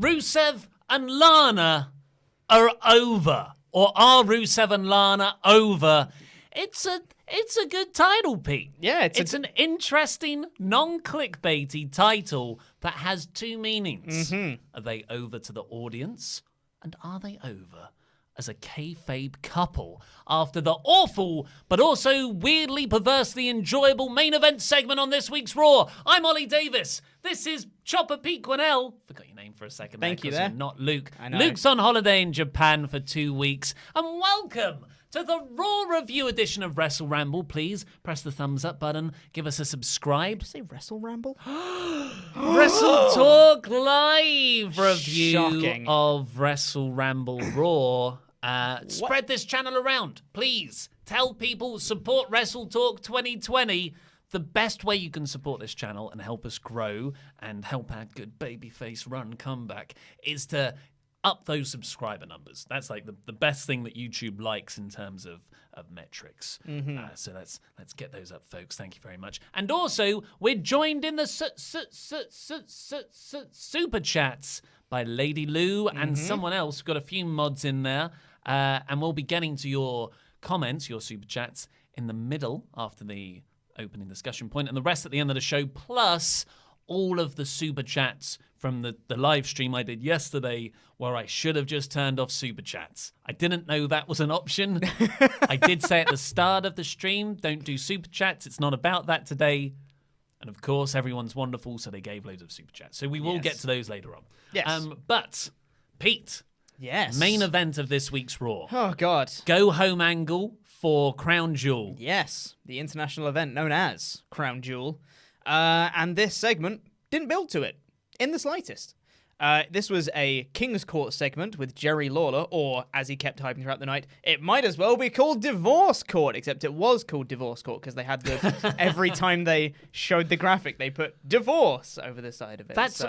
Rusev and Lana are over. Or are Rusev and Lana over? It's a good title, Pete. Yeah, it's an interesting, non-clickbaity title that has two meanings. Are they over to the audience? And are they over as a kayfabe couple after the awful but also weirdly, perversely enjoyable main event segment on this week's Raw? I'm Ollie Davis. This is Chopper Pete Quinnell. Forgot your name for a second. Thank you there. You're not Luke. I know. Luke's on holiday in Japan for 2 weeks. And welcome to the Raw Review edition of Wrestle Ramble. Please press the thumbs up button. Give us a subscribe. Did you say Wrestle Ramble? WrestleTalk live review Shocking. of Wrestle Ramble Raw. Spread this channel around, please. Tell people, support WrestleTalk 2020. The best way you can support this channel and help us grow and help our good babyface run comeback is to up those subscriber numbers. That's like the best thing that YouTube likes in terms of metrics. So let's get those up, folks. Thank you very much. And also, we're joined in the super chats by Lady Lou and someone else. We've got a few mods in there. And we'll be getting to your comments, your super chats, in the middle after the opening discussion point, and the rest at the end of the show, plus all of the super chats from the live stream I did yesterday where I should have just turned off super chats. I didn't know that was an option. I did say at the start of the stream, don't do super chats. It's not about that today. And of course, everyone's wonderful, so they gave loads of super chats. So we will get to those later on. Yes. But, Pete. Yes. Main event of this week's Raw. Oh, God. Go home angle for Crown Jewel. Yes, the international event known as Crown Jewel. And this segment didn't build to it in the slightest. This was a King's Court segment with Jerry Lawler, or as he kept hyping throughout the night, it might as well be called Divorce Court, except it was called Divorce Court because they had every time they showed the graphic, they put divorce over the side of it. That's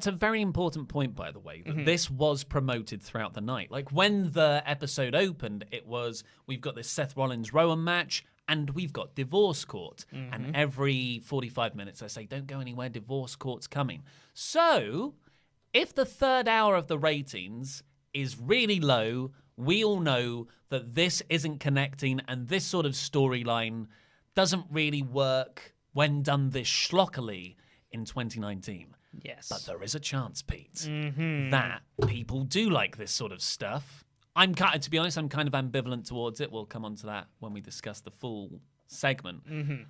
a very important point, by the way, that this was promoted throughout the night. Like when the episode opened, it was, we've got this Seth Rollins Rowan match, and we've got Divorce Court. And every 45 minutes I say, don't go anywhere, Divorce Court's coming. So if the third hour of the ratings is really low, we all know that this isn't connecting and this sort of storyline doesn't really work when done this schlockily in 2019. Yes. But there is a chance, Pete, that people do like this sort of stuff. To be honest, I'm kind of ambivalent towards it. We'll come on to that when we discuss the full segment.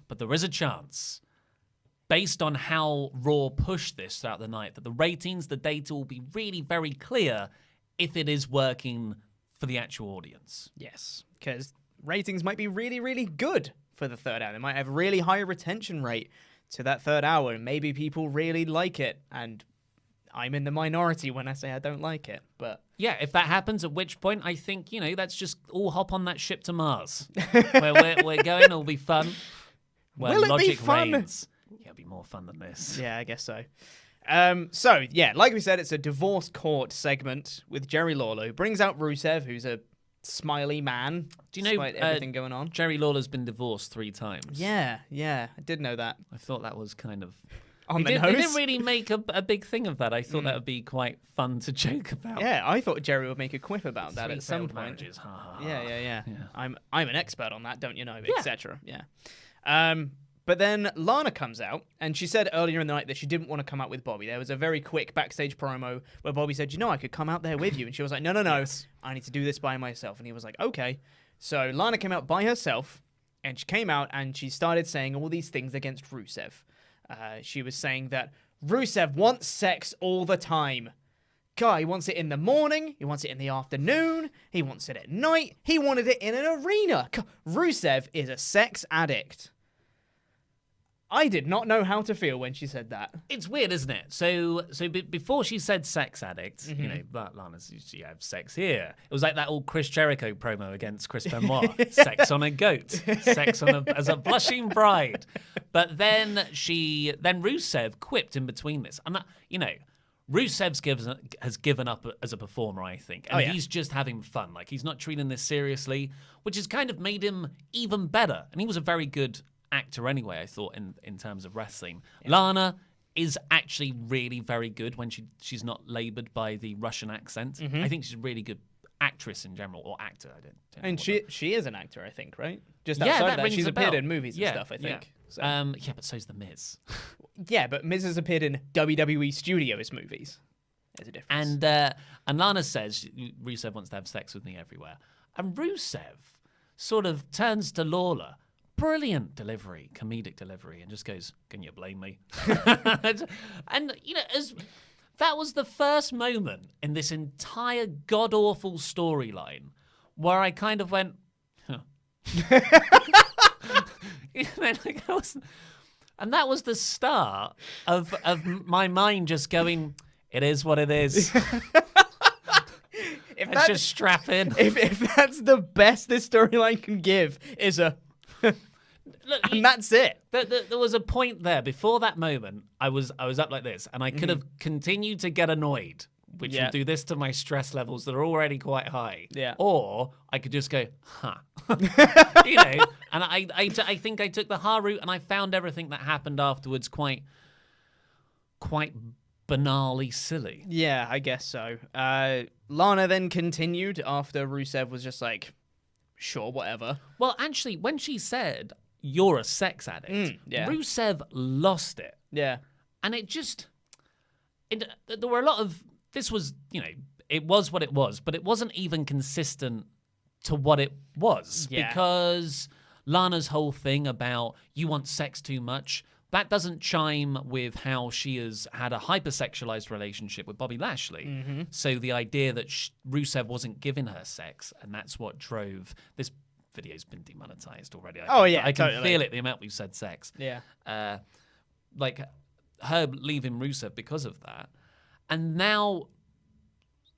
But there is a chance, based on how Raw pushed this throughout the night, that the ratings, the data will be really very clear if it is working for the actual audience. Yes, because ratings might be really, really good for the third hour. They might have a really high retention rate to that third hour, and maybe people really like it. And I'm in the minority when I say I don't like it, but yeah, if that happens, at which point I think, let's just all hop on that ship to Mars. Where we're going, it'll be fun. Where will it logic be fun? reigns. Yeah, it'll be more fun than this. Yeah, I guess so. So, like we said, it's a Divorce Court segment with Jerry Lawler, who brings out Rusev, who's a smiley man, do you know despite everything going on. Jerry Lawler's been divorced 3 times. Yeah, I did know that. I thought that was kind of... On the They nose. didn't really make a big thing of that. I thought that would be quite fun to joke about. Yeah, I thought Jerry would make a quip about that 3 at some failed point. marriages. Ha, ha, ha. Yeah. I'm an expert on that, don't you know, Yeah. etc. Yeah. But then Lana comes out, and she said earlier in the night that she didn't want to come out with Bobby. There was a very quick backstage promo where Bobby said, I could come out there with you. And she was like, no, Yes. I need to do this by myself. And he was like, okay. So Lana came out by herself, and she came out and she started saying all these things against Rusev. She was saying that Rusev wants sex all the time. Guy wants it in the morning, he wants it in the afternoon, he wants it at night, he wanted it in an arena. Rusev is a sex addict. I did not know how to feel when she said that. It's weird, isn't it? So before she said sex addict, Lana's you have sex here. It was like that old Chris Jericho promo against Chris Benoit. Sex on a goat. Sex on as a blushing bride. But then Rusev quipped in between this. And Rusev has given up as a performer, I think. And he's just having fun. Like, he's not treating this seriously, which has kind of made him even better. And he was a very good actor anyway, I thought, in terms of wrestling. Yeah. Lana is actually really very good when she's not laboured by the Russian accent. I think she's a really good actress in general, or actor. I don't know. And she is an actor, I think, right? Just Yeah, outside that of that, rings she's a appeared bell. in movies and Yeah, stuff, I think. So. Yeah, but so's the Miz. Yeah, but Miz has appeared in WWE Studios movies. There's a difference. And Lana says Rusev wants to have sex with me everywhere, and Rusev sort of turns to Lawler. Brilliant delivery, comedic delivery, and just goes, "Can you blame me?" And as that was the first moment in this entire god-awful storyline where I kind of went, huh. And that was the start of my mind just going, it is what it is. Let's just strap in. If that's the best this storyline can give, is a... Look, and that's it. There was a point there before that moment. I was up like this, and I could have continued to get annoyed, which would do this to my stress levels that are already quite high. Yeah. Or I could just go, huh. And I think I took the ha route, and I found everything that happened afterwards quite banally silly. Yeah, I guess so. Lana then continued after Rusev was just like, sure, whatever. Well, actually, when she said, "You're a sex addict," Rusev lost it. Yeah. And there were a lot of, this was, it was what it was, but it wasn't even consistent to what it was. Yeah. Because Lana's whole thing about you want sex too much, that doesn't chime with how she has had a hypersexualized relationship with Bobby Lashley. Mm-hmm. So the idea that Rusev wasn't giving her sex, and that's what drove this video's been demonetized already. I can feel it, the amount we've said sex. Yeah. Like her leaving Rusev because of that. And now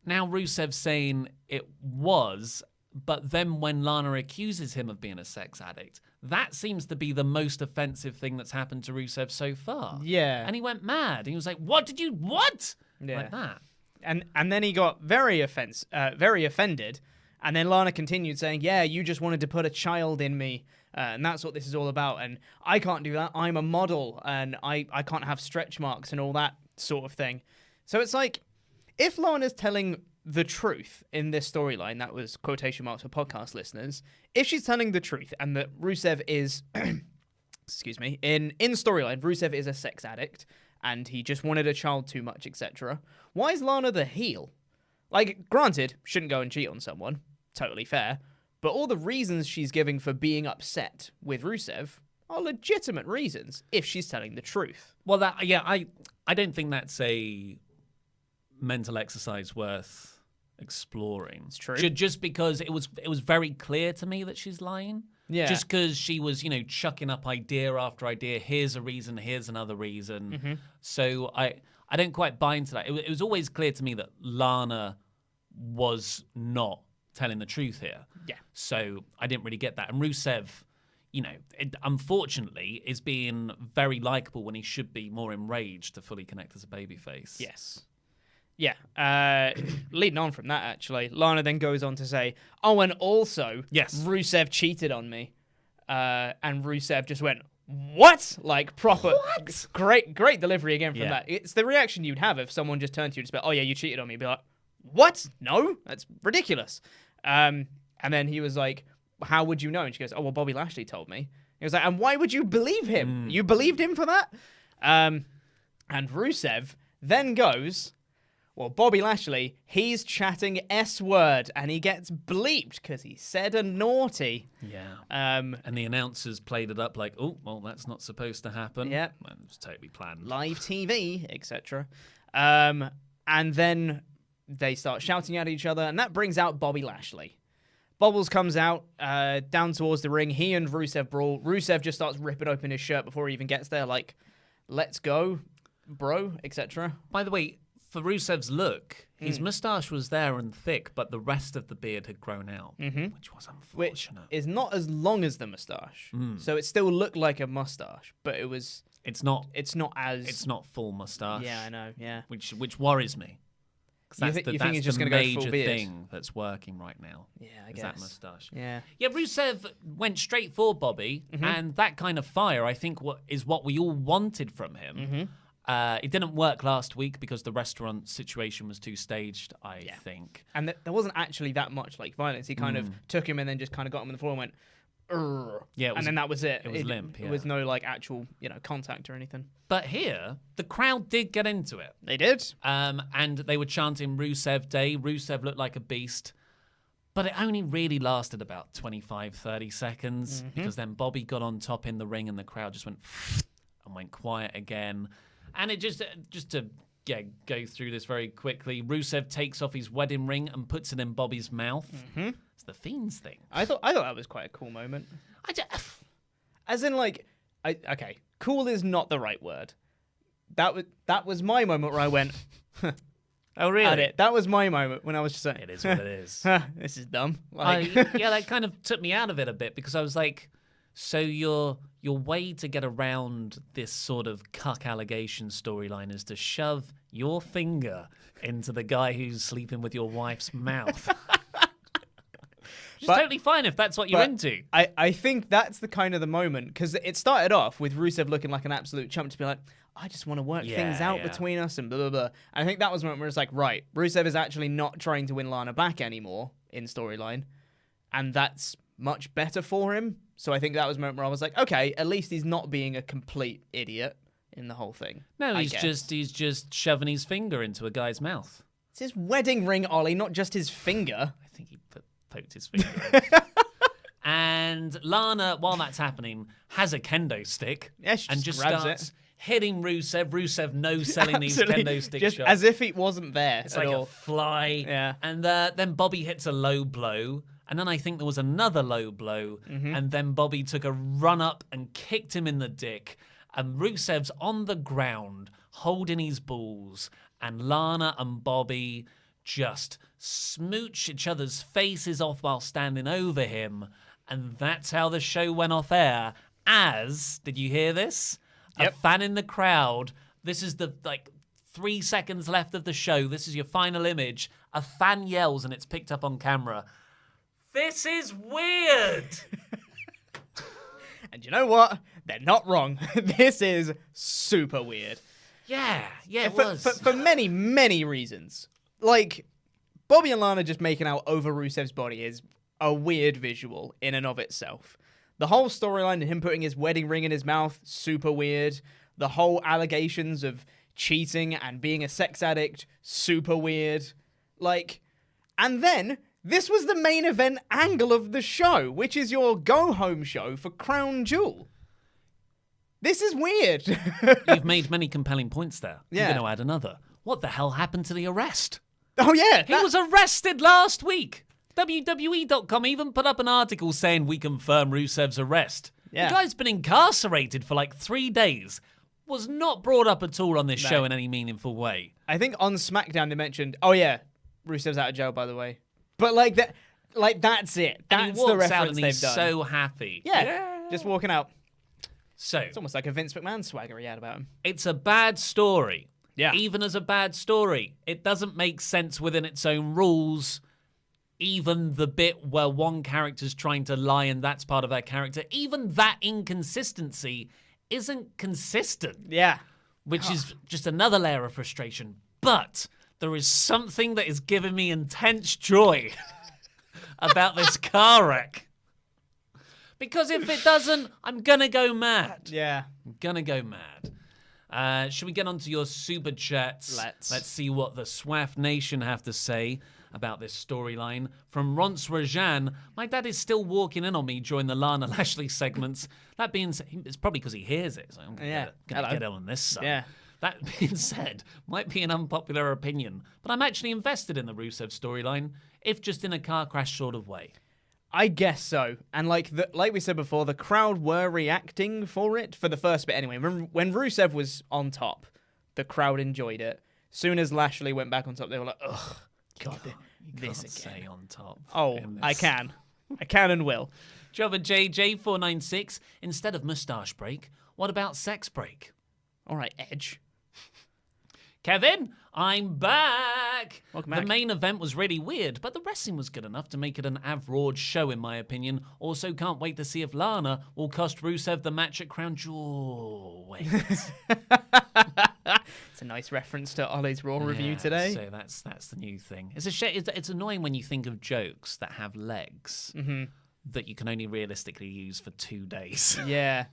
Rusev's saying it was, but then when Lana accuses him of being a sex addict, that seems to be the most offensive thing that's happened to Rusev so far. Yeah. And he went mad. He was like, what? Yeah. Like that. And then he got very offended. And then Lana continued saying, yeah, you just wanted to put a child in me. And that's what this is all about. And I can't do that. I'm a model. And I can't have stretch marks and all that sort of thing. So it's like, if Lana's telling the truth in this storyline, that was quotation marks for podcast listeners, if she's telling the truth and that Rusev is, excuse me, in storyline, Rusev is a sex addict and he just wanted a child too much, etc., why is Lana the heel? Like, granted, shouldn't go and cheat on someone. Totally fair. But all the reasons she's giving for being upset with Rusev are legitimate reasons if she's telling the truth. Well, I don't think that's a mental exercise worth exploring. It's true. Just because it was very clear to me that she's lying. Yeah. Just because she was, chucking up idea after idea. Here's a reason. Here's another reason. Mm-hmm. So I don't quite buy into that. It was always clear to me that Lana was not telling the truth here. Yeah. So I didn't really get that. And Rusev, unfortunately, is being very likable when he should be more enraged to fully connect as a babyface. Yes. Yeah. Leading on from that, actually, Lana then goes on to say, oh, and also, Yes. Rusev cheated on me. And Rusev just went, what? Like, proper. What? Great delivery again from that. It's the reaction you'd have if someone just turned to you and just be like, oh, yeah, you cheated on me. You'd be like, what? No? That's ridiculous. And then he was like, how would you know? And she goes, oh, well, Bobby Lashley told me. He was like, and why would you believe him? You believed him for that? And Rusev then goes, well, Bobby Lashley, he's chatting S-word, and he gets bleeped because he said a naughty. Yeah. And the announcers played it up like, oh, well, that's not supposed to happen. Yeah. Well, it was totally planned. Live TV, etc. And then they start shouting at each other, and that brings out Bobby Lashley. Bobbles comes out down towards the ring. He and Rusev brawl. Rusev just starts ripping open his shirt before he even gets there, like, let's go, bro, etc. By the way, for Rusev's look, his moustache was there and thick, but the rest of the beard had grown out, which was unfortunate. Which is not as long as the moustache. So it still looked like a moustache, but it was... It's not as... It's not full moustache. Yeah, I know, yeah. Which worries me. You think it's just going to go full beard? Thing that's working right now. Yeah, I guess. That moustache. Yeah. Yeah, Rusev went straight for Bobby, and that kind of fire, I think, is what we all wanted from him. It didn't work last week because the restaurant situation was too staged, I think. And there wasn't actually that much like violence. He kind of took him and then just kind of got him on the floor and went, "Urgh." Yeah, and then that was it. It was limp. It was no like actual contact or anything. But here, the crowd did get into it. They did. And they were chanting Rusev Day. Rusev looked like a beast. But it only really lasted about 25, 30 seconds because then Bobby got on top in the ring and the crowd just went and went quiet again. And it just to go through this very quickly, Rusev takes off his wedding ring and puts it in Bobby's mouth. It's the Fiend's thing. I thought that was quite a cool moment. As in, like, okay, cool is not the right word. That was my moment where I went, oh, really? At it. That was my moment when I was just like, it is what it is. This is dumb. Like, that kind of took me out of it a bit because I was like, so your way to get around this sort of cuck allegation storyline is to shove your finger into the guy who's sleeping with your wife's mouth. Which is totally fine if that's what you're into. I think that's the kind of the moment, because it started off with Rusev looking like an absolute chump to be like, I just want to work things out between us and blah, blah, blah. And I think that was the moment where it's like, right, Rusev is actually not trying to win Lana back anymore in storyline, and that's much better for him. So I think that was the moment where I was like, okay, at least he's not being a complete idiot in the whole thing. No, he's just shoving his finger into a guy's mouth. It's his wedding ring, Ollie, not just his finger. I think he poked his finger in. And Lana, while that's happening, has a kendo stick and just starts hitting Rusev. Rusev no-selling these kendo stick just shots. As if it wasn't there. It's like a fly. Yeah. And then Bobby hits a low blow. And then I think there was another low blow. And then Bobby took a run up and kicked him in the dick. And Rusev's on the ground holding his balls. And Lana and Bobby just smooch each other's faces off while standing over him. And that's how the show went off air. Did you hear this? Yep. A fan in the crowd. This is the 3 seconds left of the show. This is your final image. A fan yells and it's picked up on camera. This is weird. And you know what? They're not wrong. This is super weird. Yeah, it was. For many, many reasons. Like, Bobby and Lana just making out over Rusev's body is a weird visual in and of itself. The whole storyline of him putting his wedding ring in his mouth, super weird. The whole allegations of cheating and being a sex addict, super weird. Like, and then this was the main event angle of the show, which is your go-home show for Crown Jewel. This is weird. You've made many compelling points there. Yeah. I'm going to add another. What the hell happened to the arrest? Oh, yeah. He was arrested last week. WWE.com even put up an article saying we confirm Rusev's arrest. Yeah. The guy's been incarcerated for 3 days. Was not brought up at all on this show in any meaningful way. I think on SmackDown they mentioned, oh yeah, Rusev's out of jail, by the way. But that's it. That's the reference they've he's done. So happy. Yeah, just walking out. So it's almost like a Vince McMahon swagger he had about him. It's a bad story. Yeah. Even as a bad story, it doesn't make sense within its own rules. Even the bit where one character's trying to lie and that's part of their character, even that inconsistency isn't consistent. Yeah. Which is just another layer of frustration. But there is something that is giving me intense joy about this car wreck. Because if it doesn't, I'm going to go mad. Yeah. I'm going to go mad. Should we get on to your super chats? Let's see what the SWAF Nation have to say about this storyline. From Ronce Rajan, my dad is still walking in on me during the Lana Lashley segments. That being said, it's probably because he hears it, so I'm going to get in on this, son. Yeah. That being said, might be an unpopular opinion, but I'm actually invested in the Rusev storyline, if just in a car crash sort of way. I guess so. And like we said before, the crowd were reacting for it, for the first bit anyway. When Rusev was on top, the crowd enjoyed it. Soon as Lashley went back on top, they were like, ugh, God, this again. Say on top. Oh, I can. I can and will. Jova JJ496, instead of mustache break, what about sex break? All right, Edge. Kevin, I'm back. Welcome back. The main event was really weird, but the wrestling was good enough to make it an average show, in my opinion. Also, can't wait to see if Lana will cost Rusev the match at Crown Jewel. Wait. It's a nice reference to Ollie's Raw review today. So that's the new thing. It's a shame. It's annoying when you think of jokes that have legs that you can only realistically use for 2 days. Yeah.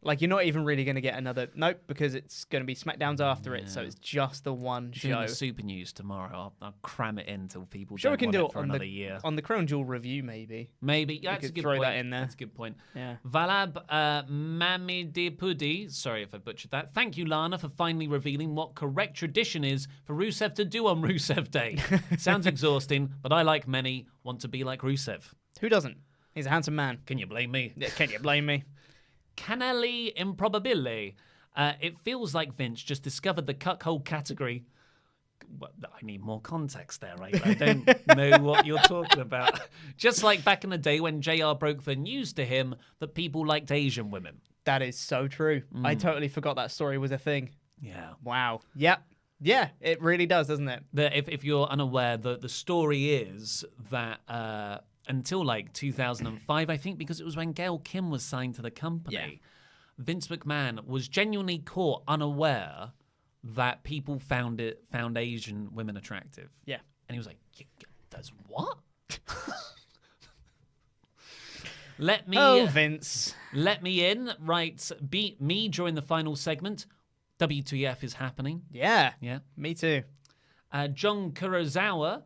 Like, you're not even really going to get another... Nope, because it's going to be SmackDown's after it, so it's just the one show. Doing the Super News tomorrow. I'll cram it in until people Sure, we don't can want do it for it another year. on the Crown Jewel review, maybe. Maybe. Yeah, that's a could good throw point. that in there. That's a good point. Yeah. Valab Mamidipudi, sorry if I butchered that. Thank you, Lana, for finally revealing what correct tradition is for Rusev to do on Rusev Day. Sounds exhausting, but I, like many, want to be like Rusev. Who doesn't? He's a handsome man. Can you blame me? Can you blame me? Canali Improbabile. It feels like Vince just discovered the cuckold category. Well, I need more context there, right? I don't know what you're talking about. Just like back in the day when JR broke the news to him that people liked Asian women. That is so true. I totally forgot that story was a thing. Yeah. Wow. Yep. Yeah, it really does, doesn't it? If you're unaware, the story is that until like 2005, I think, because it was when Gail Kim was signed to the company, Vince McMahon was genuinely caught unaware that people found Asian women attractive. Yeah. And he was like, "Does what?" Vince. Let me in. Right. Beat me during the final segment. WTF is happening. Yeah. Yeah. Me too. John Kurosawa.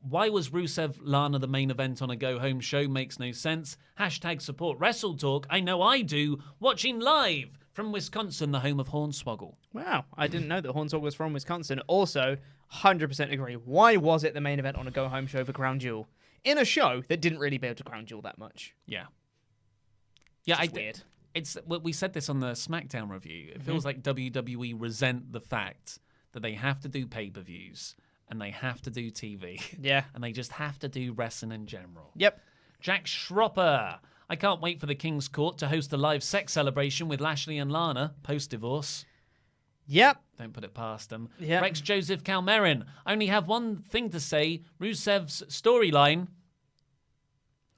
Why was Rusev Lana the main event on a go-home show? Makes no sense. Hashtag support WrestleTalk. I know I do. Watching live from Wisconsin, the home of Hornswoggle. Wow. I didn't know that Hornswoggle was from Wisconsin. Also, 100% agree. Why was it the main event on a go-home show for Crown Jewel? In a show that didn't really build to Crown Jewel that much. Yeah. Yeah, Weird. We said this on the SmackDown review. It feels like WWE resent the fact that they have to do pay-per-views and they have to do TV. Yeah. And they just have to do wrestling in general. Yep. Jack Schropper. I can't wait for the King's Court to host a live sex celebration with Lashley and Lana post-divorce. Yep. Don't put it past them. Yep. Rex Joseph Calmerin. I only have one thing to say. Rusev's storyline.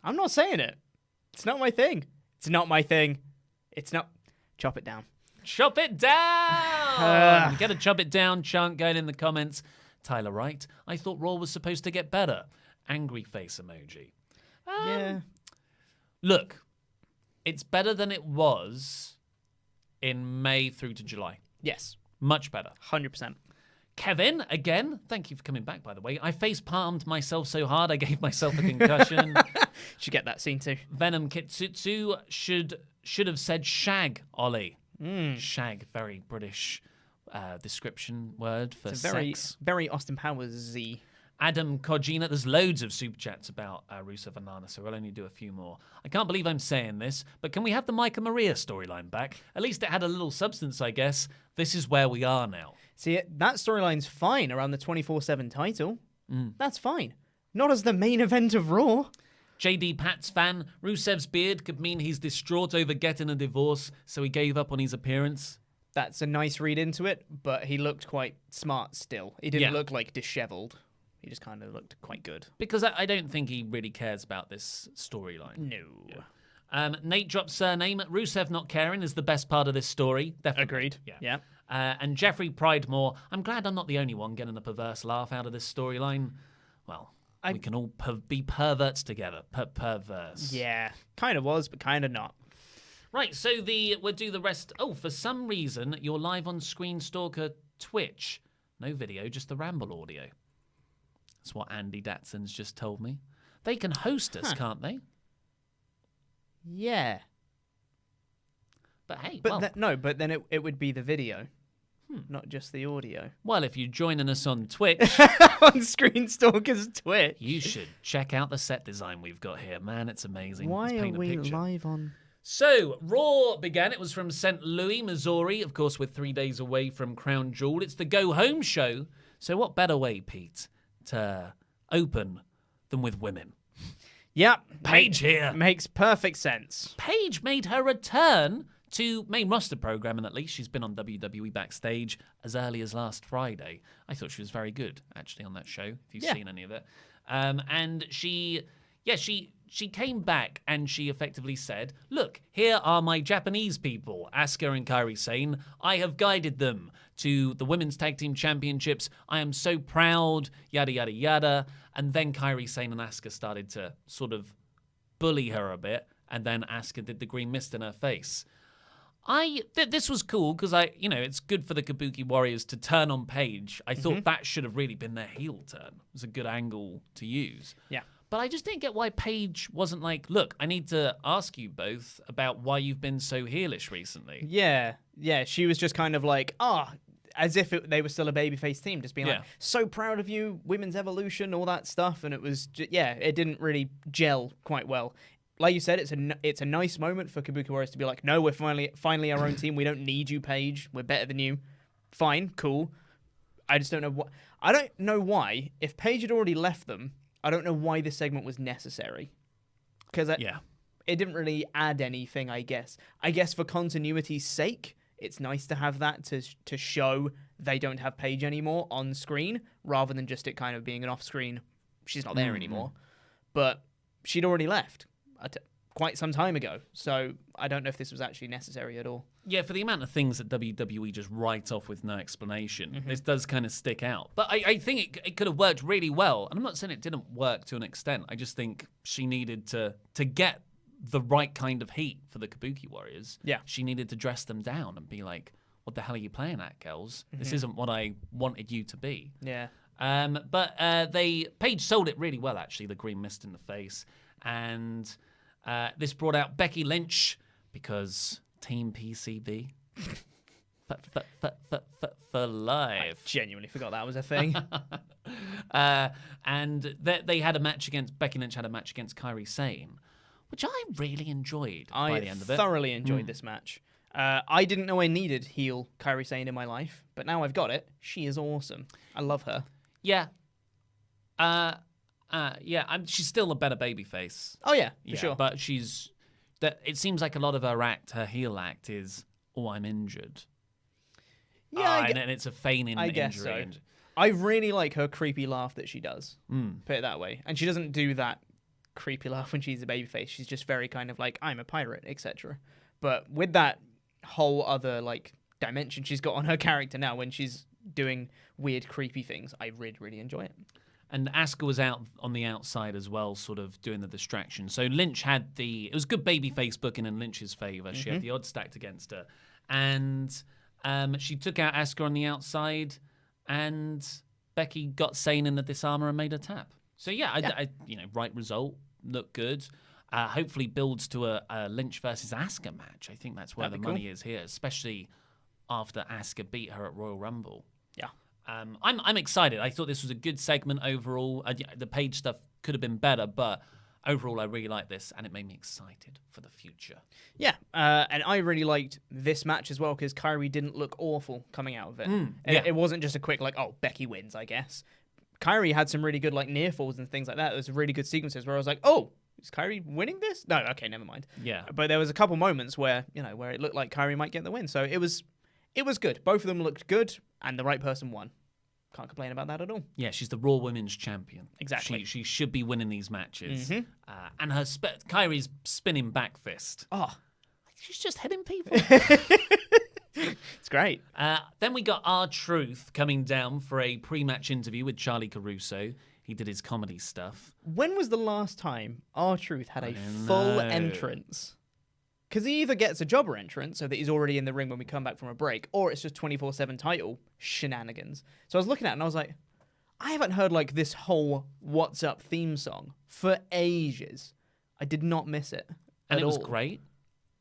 I'm not saying it. It's not my thing. It's not my thing. It's not. Chop it down. Chop it down! Get a chop it down chant going in the comments. Tyler Wright. I thought Raw was supposed to get better. Angry face emoji. Yeah. Look, it's better than it was in May through to July. Yes. Much better. 100%. Kevin, again, thank you for coming back, by the way. I face-palmed myself so hard I gave myself a concussion. Should get that scene too. Venom Kitsutsu should have said shag, Ollie. Shag, very British description word for It's sex. very Austin Powers-y. Adam Kojina, there's loads of super chats about Rusev and Lana, so we'll only do a few more. I can't believe I'm saying this, but can we have the Micah Maria storyline back? At least it had a little substance, I guess. This is where we are now. See, that storyline's fine around the 24/7 title. That's fine. Not as the main event of Raw. JD Pats fan, Rusev's beard could mean he's distraught over getting a divorce, so he gave up on his appearance. That's a nice read into it, but he looked quite smart still. He didn't look like disheveled. He just kind of looked quite good. Because I don't think he really cares about this storyline. No. Yeah. Nate drops surname. Rusev not caring is the best part of this story. Definitely. Agreed. Yeah. And Jeffrey Pridemore. I'm glad I'm not the only one getting a perverse laugh out of this storyline. Well, we can all be perverts together. Perverse. Yeah. Kind of was, but kind of not. Right, so we'll do the rest. Oh, for some reason, you're live on Screen Stalker Twitch. No video, just the ramble audio. That's what Andy Datson's just told me. They can host us, can't they? Yeah. But hey, but but then it would be the video, not just the audio. Well, if you're joining us on Twitch, on Screen Stalker's Twitch, you should check out the set design we've got here. Man, it's amazing. Why Let's are paint a we picture. live on? So, Raw began. It was from St. Louis, Missouri. Of course, we're 3 days away from Crown Jewel. It's the go-home show. So what better way, Pete, to open than with women? Yep. Paige here. Makes perfect sense. Paige made her return to main roster programming, at least. She's been on WWE Backstage as early as last Friday. I thought she was very good, actually, on that show, if you've seen any of it. And she she came back and she effectively said, look, here are my Japanese people, Asuka and Kairi Sane. I have guided them to the Women's Tag Team Championships. I am so proud, yada, yada, yada. And then Kairi Sane and Asuka started to sort of bully her a bit. And then Asuka did the green mist in her face. This was cool because it's good for the Kabuki Warriors to turn on Paige. I thought that should have really been their heel turn. It was a good angle to use. Yeah. But I just didn't get why Paige wasn't like, look, I need to ask you both about why you've been so heelish recently. Yeah. She was just kind of like, as if they were still a babyface team, just being like, so proud of you, women's evolution, all that stuff. And it was, it didn't really gel quite well. Like you said, it's a nice moment for Kabuki Warriors to be like, no, we're finally our own team. We don't need you, Paige. We're better than you. Fine, cool. I just don't know I don't know why. If Paige had already left them, I don't know why this segment was necessary. Because it didn't really add anything, I guess. I guess for continuity's sake, it's nice to have that to show they don't have Paige anymore on screen, rather than just it kind of being an off-screen, she's not there anymore. But she'd already left quite some time ago, so I don't know if this was actually necessary at all. Yeah, for the amount of things that WWE just write off with no explanation, this does kind of stick out. But I think it could have worked really well. And I'm not saying it didn't work to an extent. I just think she needed to get the right kind of heat for the Kabuki Warriors. Yeah. She needed to dress them down and be like, what the hell are you playing at, girls? This isn't what I wanted you to be. Yeah. But Paige sold it really well, actually, the green mist in the face. And this brought out Becky Lynch because Team PCB for life. I genuinely forgot that was a thing. And they had a match against Becky Lynch had a match against Kairi Sane, which I really enjoyed by the end of it. I thoroughly enjoyed this match. I didn't know I needed heel Kairi Sane in my life, but now I've got it. She is awesome. I love her. Yeah. She's still a better babyface. Oh yeah, for sure. But it seems like a lot of her heel act is, I'm injured. Yeah, and it's a feigning injury. I guess so. I really like her creepy laugh that she does. Put it that way. And she doesn't do that creepy laugh when she's a babyface. She's just very kind of like, I'm a pirate, etc. But with that whole other like dimension she's got on her character now, when she's doing weird, creepy things, I really, really enjoy it. And Asuka was out on the outside as well, sort of doing the distraction. So Lynch had it was good babyface booking in Lynch's favour. She had the odds stacked against her. And she took out Asuka on the outside, and Becky got Sane in the disarmer and made her tap. So I right result, looked good. Hopefully builds to a Lynch versus Asuka match. I think that's where the money is here, especially after Asuka beat her at Royal Rumble. Yeah. I'm excited. I thought this was a good segment overall. The Paige stuff could have been better, but overall I really like this, and it made me excited for the future. Yeah, and I really liked this match as well, because Kairi didn't look awful coming out of it. It wasn't just a quick, like, Becky wins, I guess. Kairi had some really good, like, near falls and things like that. There was really good sequences where I was like, is Kairi winning this? No, okay, never mind. Yeah. But there was a couple moments where, where it looked like Kairi might get the win. So it was good. Both of them looked good, and the right person won. Can't complain about that at all. Yeah, she's the Raw Women's Champion. Exactly. She should be winning these matches. And her Kairi's spinning back fist. Oh, she's just hitting people. It's great. Then we got R-Truth coming down for a pre-match interview with Charlie Caruso. He did his comedy stuff. When was the last time R-Truth had a full entrance? Because he either gets a jobber entrance, so that he's already in the ring when we come back from a break, or it's just 24/7 title shenanigans. So I was looking at it and I was like, I haven't heard like this whole What's Up theme song for ages. I did not miss it. And it was great.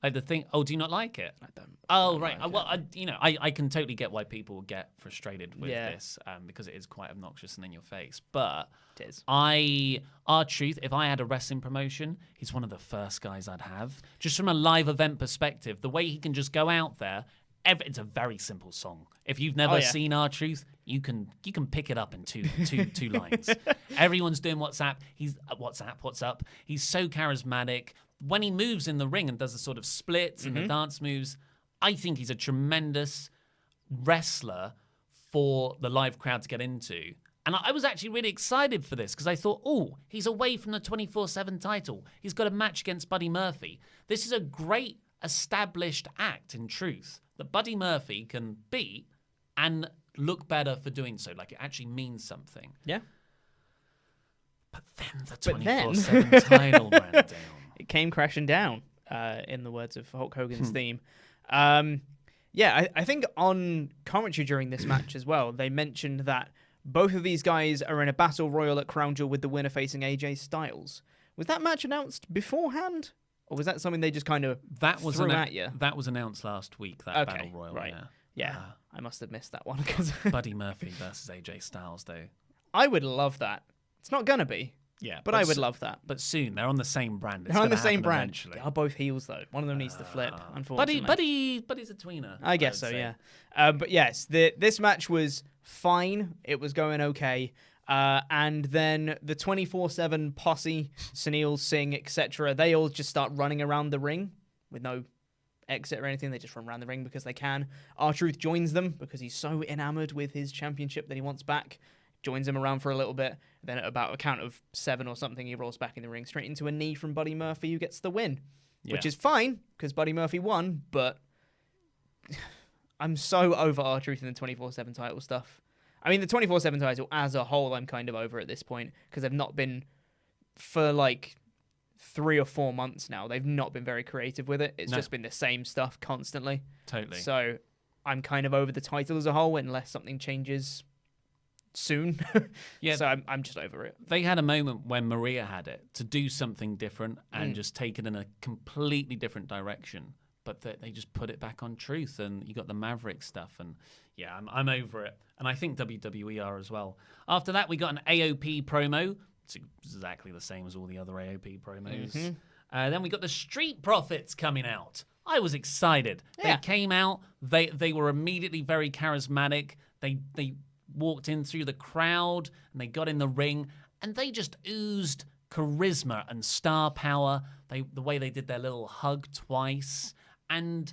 Like the thing. Oh, do you not like it? I don't. Oh, right. Well, I can totally get why people get frustrated with this because it is quite obnoxious and in your face. But it is. R-Truth, if I had a wrestling promotion, he's one of the first guys I'd have. Just from a live event perspective, the way he can just go out there. It's a very simple song. If you've never seen R-Truth, you can pick it up in two lines. Everyone's doing WhatsApp. He's What's up. He's so charismatic. When he moves in the ring and does the sort of splits and the dance moves, I think he's a tremendous wrestler for the live crowd to get into. And I was actually really excited for this because I thought, oh, he's away from the 24/7 title. He's got a match against Buddy Murphy. This is a great established act, in truth, that Buddy Murphy can beat and look better for doing so. Like, it actually means something. Yeah. But then the 24/7 title ran down. It came crashing down, in the words of Hulk Hogan's theme. I think on commentary during this match as well, they mentioned that both of these guys are in a battle royal at Crown Jewel with the winner facing AJ Styles. Was that match announced beforehand? Or was that something they just kind of threw at you? That was announced last week, that battle royal. Right. Yeah, I must have missed that one. Buddy Murphy versus AJ Styles, though. I would love that. It's not going to be. Yeah, but I would love that. But soon, they're on the same brand. They're on the same brand. Eventually. They are both heels, though. One of them needs to flip, unfortunately. Buddy's a tweener. I guess so, yeah. But yes, this match was fine. It was going okay. And then the 24/7 posse, Sunil, Singh, etc., they all just start running around the ring with no exit or anything. They just run around the ring because they can. R-Truth joins them because he's so enamored with his championship that he wants back. Joins him around for a little bit. Then at about a count of 7 or something, he rolls back in the ring straight into a knee from Buddy Murphy, who gets the win. Yeah. Which is fine, because Buddy Murphy won, but I'm so over R-Truth and the 24/7 title stuff. I mean, the 24/7 title as a whole, I'm kind of over at this point, because they've not been, for like 3 or 4 months now, they've not been very creative with it. It's just been the same stuff constantly. Totally. So I'm kind of over the title as a whole, unless something changes soon. Yeah, so I'm just over it. They had a moment when Maria had it to do something different and just take it in a completely different direction, but they just put it back on Truth, and you got the Maverick stuff, and yeah, I'm over it, and I think WWE are as well. After that, we got an AOP promo. It's exactly the same as all the other AOP promos. Then we got the Street Profits coming out. I was excited. Yeah. They came out. They were immediately very charismatic. They walked in through the crowd, and they got in the ring, and they just oozed charisma and star power. The way they did their little hug twice, and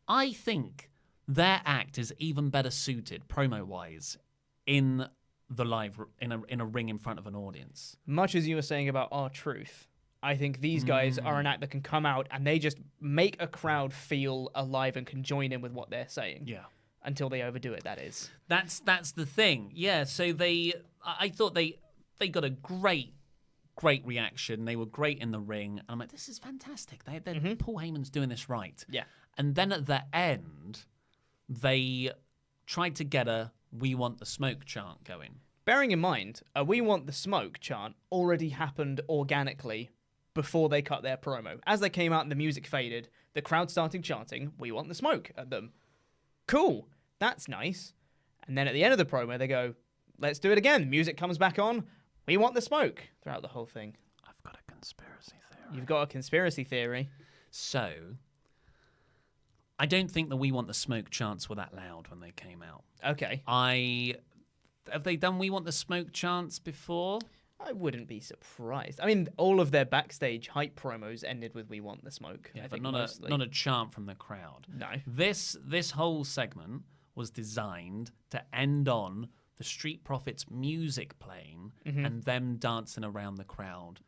I think their act is even better suited promo-wise in the live in a ring in front of an audience. Much as you were saying about R-Truth, I think these guys are an act that can come out and they just make a crowd feel alive and can join in with what they're saying. Yeah. Until they overdo it, that is. That's the thing. Yeah, so I thought they got a great reaction. They were great in the ring. And I'm like, this is fantastic. Paul Heyman's doing this right. Yeah. And then at the end, they tried to get a "We Want the Smoke" chant going. Bearing in mind, a "We Want the Smoke" chant already happened organically before they cut their promo. As they came out and the music faded, the crowd started chanting "We Want the Smoke" at them. Cool. That's nice. And then at the end of the promo, they go, let's do it again. The music comes back on. We want the smoke throughout the whole thing. I've got a conspiracy theory. You've got a conspiracy theory. So, I don't think the "We Want the Smoke" chants were that loud when they came out. Okay. Have they done "We Want the Smoke" chants before? I wouldn't be surprised. I mean, all of their backstage hype promos ended with "We Want the Smoke." Yeah, but not a chant from the crowd. No. This whole segment was designed to end on the Street Profits music playing and them dancing around the crowd,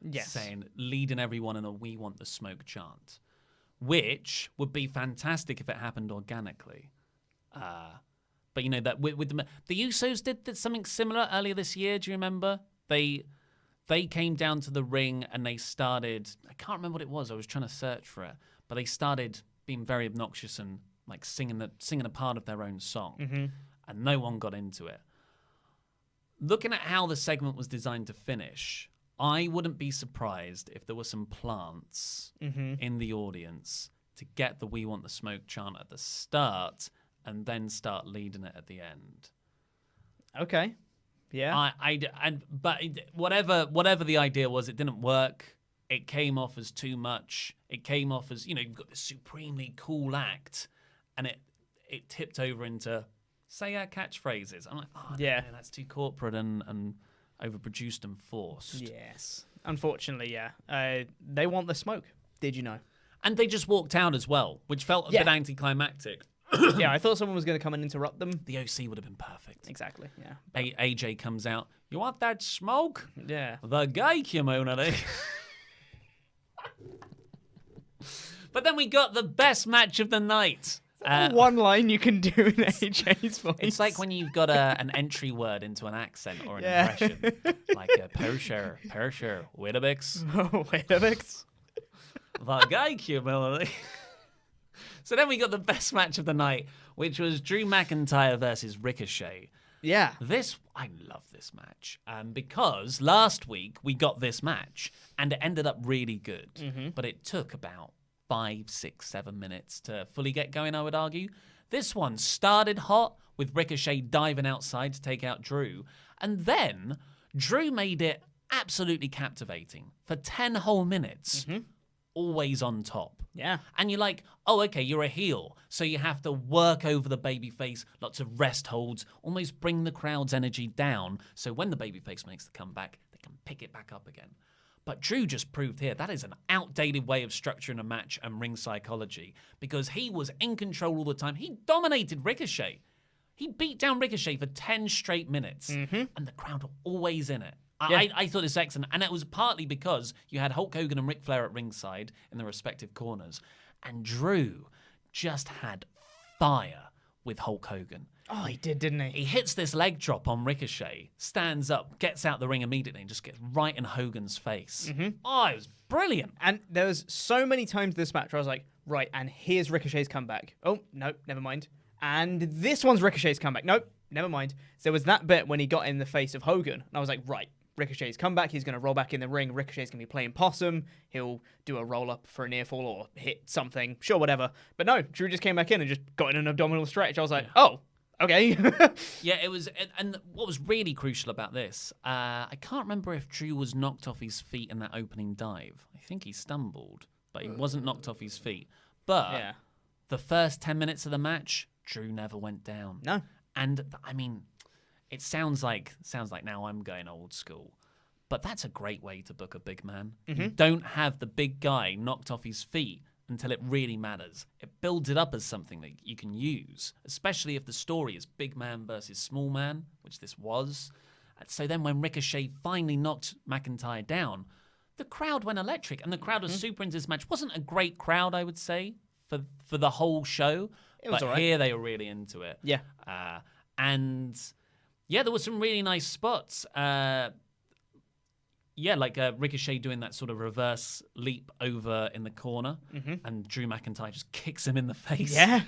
leading everyone in a "We Want the Smoke" chant, which would be fantastic if it happened organically. But you know that with the Usos did something similar earlier this year. Do you remember? They came down to the ring and they started, I can't remember what it was, I was trying to search for it, but they started being very obnoxious and like singing a part of their own song, and no one got into it. Looking at how the segment was designed to finish, I wouldn't be surprised if there were some plants in the audience to get the "We Want the Smoke" chant at the start and then start leading it at the end. Okay. Yeah. But whatever the idea was, it didn't work. It came off as too much. It came off as, you've got this supremely cool act, and it tipped over into say our catchphrases. I'm like, no, that's too corporate and overproduced and forced. Yes. Unfortunately, yeah. They want the smoke. Did you know? And they just walked out as well, which felt a bit anticlimactic. Yeah, I thought someone was going to come and interrupt them. The OC would have been perfect. Exactly, yeah. AJ comes out. You want that smoke? Yeah. The guy community. But then we got the best match of the night. One line you can do in AJ's voice. It's like when you've got an entry word into an accent or an impression. Like Persher, Weetabix. Weetabix. The guy community. So then we got the best match of the night, which was Drew McIntyre versus Ricochet. Yeah. I love this match because last week we got this match and it ended up really good, but it took about 5, 6, 7 minutes to fully get going, I would argue. This one started hot with Ricochet diving outside to take out Drew, and then Drew made it absolutely captivating for 10 whole minutes, always on top. Yeah. And you're like, oh, okay, you're a heel, so you have to work over the babyface, lots of rest holds, almost bring the crowd's energy down, so when the babyface makes the comeback, they can pick it back up again. But Drew just proved here that is an outdated way of structuring a match and ring psychology, because he was in control all the time. He dominated Ricochet. He beat down Ricochet for 10 straight minutes, and the crowd were always in it. I thought this was excellent, and it was partly because you had Hulk Hogan and Ric Flair at ringside in their respective corners, and Drew just had fire with Hulk Hogan. Oh, he did, didn't he? He hits this leg drop on Ricochet, stands up, gets out the ring immediately, and just gets right in Hogan's face. Oh, it was brilliant. And there was so many times this match where I was like, right, and here's Ricochet's comeback. Oh, no, never mind. And this one's Ricochet's comeback. Nope, never mind. So there was that bit when he got in the face of Hogan, and I was like, right, Ricochet's comeback, he's going to roll back in the ring, Ricochet's going to be playing possum, he'll do a roll-up for a near fall or hit something, sure, whatever. But no, Drew just came back in and just got in an abdominal stretch. I was like, oh, okay. Yeah, it was, and what was really crucial about this, I can't remember if Drew was knocked off his feet in that opening dive. I think he stumbled, but he wasn't knocked off his feet. But the first 10 minutes of the match, Drew never went down. No. And, I mean, it sounds like now I'm going old school, but that's a great way to book a big man. You don't have the big guy knocked off his feet until it really matters. It builds it up as something that you can use, especially if the story is big man versus small man, which this was. So then when Ricochet finally knocked McIntyre down, the crowd went electric, and the crowd was super into this match. Wasn't a great crowd, I would say, for the whole show, was but all right. here they were really into it. Yeah. And yeah, there were some really nice spots. Like Ricochet doing that sort of reverse leap over in the corner, and Drew McIntyre just kicks him in the face. Yeah.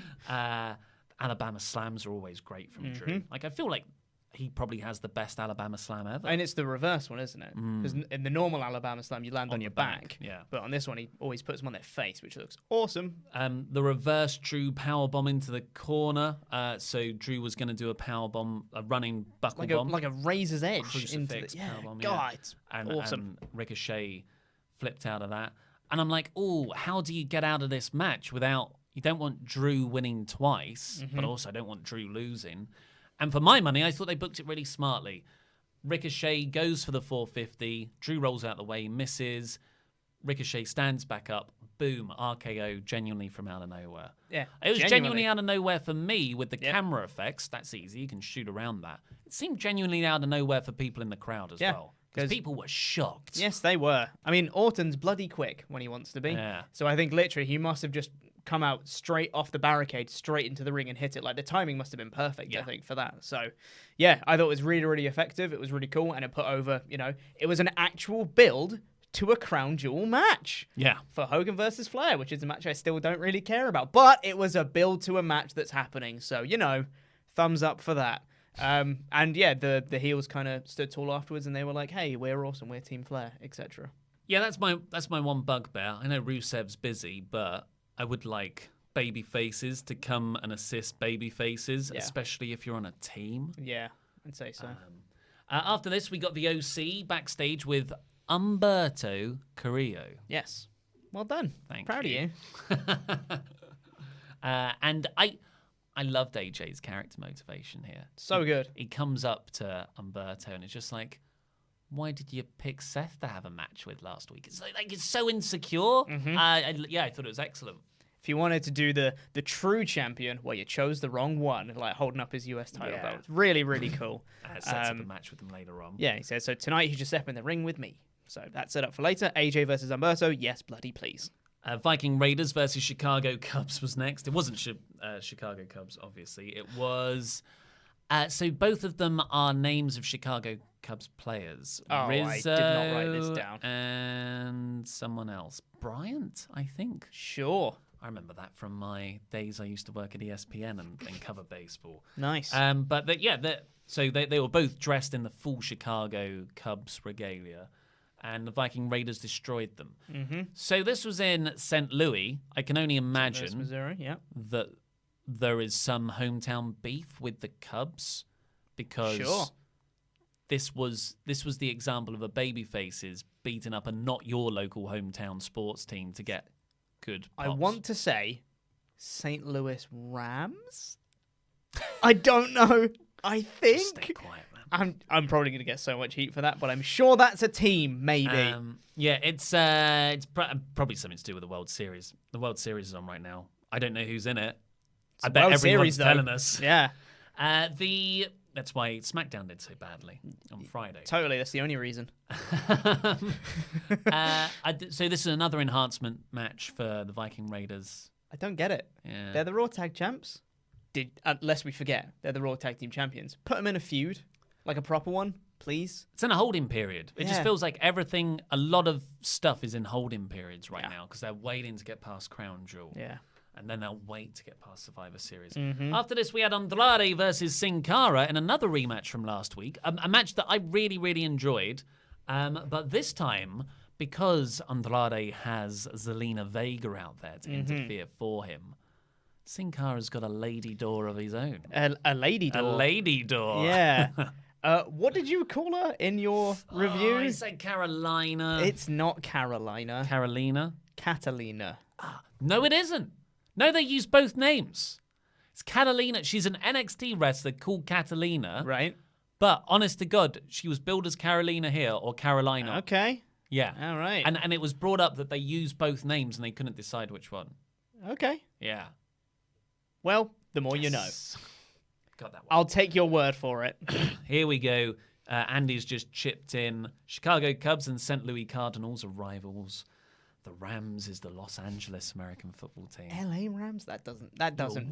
Alabama slams are always great from Drew. Like, I feel like he probably has the best Alabama slam ever. And it's the reverse one, isn't it? Because in the normal Alabama slam, you land on your back. Yeah. But on this one, he always puts them on their face, which looks awesome. The reverse Drew powerbomb into the corner. So Drew was going to do a powerbomb, a running buckle bomb. Like a razor's edge. Crucifix into the, powerbomb, God, it's awesome. And Ricochet flipped out of that. And I'm like, oh, how do you get out of this match without... You don't want Drew winning twice, but also don't want Drew losing. And for my money, I thought they booked it really smartly. Ricochet goes for the 450. Drew rolls out the way, misses. Ricochet stands back up. Boom, RKO genuinely from out of nowhere. Yeah, it was genuinely out of nowhere for me with the camera effects. That's easy. You can shoot around that. It seemed genuinely out of nowhere for people in the crowd as well. Because people were shocked. Yes, they were. I mean, Orton's bloody quick when he wants to be. Yeah. So I think literally he must have just come out straight off the barricade, straight into the ring and hit it. Like, the timing must have been perfect, I think, for that. So, yeah, I thought it was really, really effective. It was really cool, and it put over, it was an actual build to a crown jewel match. Yeah. For Hogan versus Flair, which is a match I still don't really care about. But it was a build to a match that's happening. So, thumbs up for that. And yeah, the heels kind of stood tall afterwards, and they were like, hey, we're awesome, we're Team Flair, etc. Yeah, that's my one bugbear. I know Rusev's busy, but I would like baby faces to come and assist baby faces, especially if you're on a team. Yeah, I'd say so. After this, we got the OC backstage with Umberto Carrillo. Yes. Well done. Proud of you. And I loved AJ's character motivation here. So good. He comes up to Umberto and it's just like, why did you pick Seth to have a match with last week? It's like it's so insecure. I thought it was excellent. If you wanted to do the true champion, well, you chose the wrong one, like holding up his US title belt. Really, really cool. Sets up a match with them later on. Yeah, he says, so tonight you just step in the ring with me. So that's set up for later. AJ versus Umberto. Yes, bloody please. Viking Raiders versus Chicago Cubs was next. It wasn't Chicago Cubs, obviously. It was... so both of them are names of Chicago Cubs players. Oh, Rizzo I did not write this down. And someone else. Bryant, I think. Sure. I remember that from my days I used to work at ESPN and cover baseball. Nice. So they were both dressed in the full Chicago Cubs regalia, and the Viking Raiders destroyed them. Mm-hmm. So this was in St. Louis. I can only imagine Missouri, yeah. that there is some hometown beef with the Cubs, because this was the example of a babyfaces beating up a not your local hometown sports team to get good pops. I want to say St. Louis Rams? I don't know. I think. Stay quiet, man. I'm probably going to get so much heat for that, but I'm sure that's a team, maybe. It's probably something to do with the World Series. The World Series is on right now. I don't know who's in it. I bet World everyone's Series, though. telling us. Yeah. That's why SmackDown did so badly on Friday. Totally, that's the only reason. So this is another enhancement match for the Viking Raiders. I don't get it. Yeah. They're the Raw Tag Champs. Unless we forget, they're the Raw Tag Team Champions. Put them in a feud, like a proper one, please. It's in a holding period. It just feels like a lot of stuff is in holding periods right now, because they're waiting to get past Crown Jewel. Yeah. And then they'll wait to get past Survivor Series. Mm-hmm. After this, we had Andrade versus Sin Cara in another rematch from last week. A match that I really, really enjoyed. But this time, because Andrade has Zelina Vega out there to interfere for him, Sin Cara's got a lady door of his own. A lady door. A lady door. Yeah. What did you call her in your review? I said Carolina. It's not Carolina. Carolina. Catalina. No, it isn't. No, they use both names. It's Catalina. She's an NXT wrestler called Catalina. Right. But honest to God, she was billed as Carolina here or Carolina. Okay. Yeah. All right. And it was brought up that they use both names and they couldn't decide which one. Okay. Yeah. Well, the more you know. Got that one. I'll take your word for it. Here we go. Andy's just chipped in. Chicago Cubs and St. Louis Cardinals are rivals. The Rams is the Los Angeles American football team. LA Rams? That doesn't that doesn't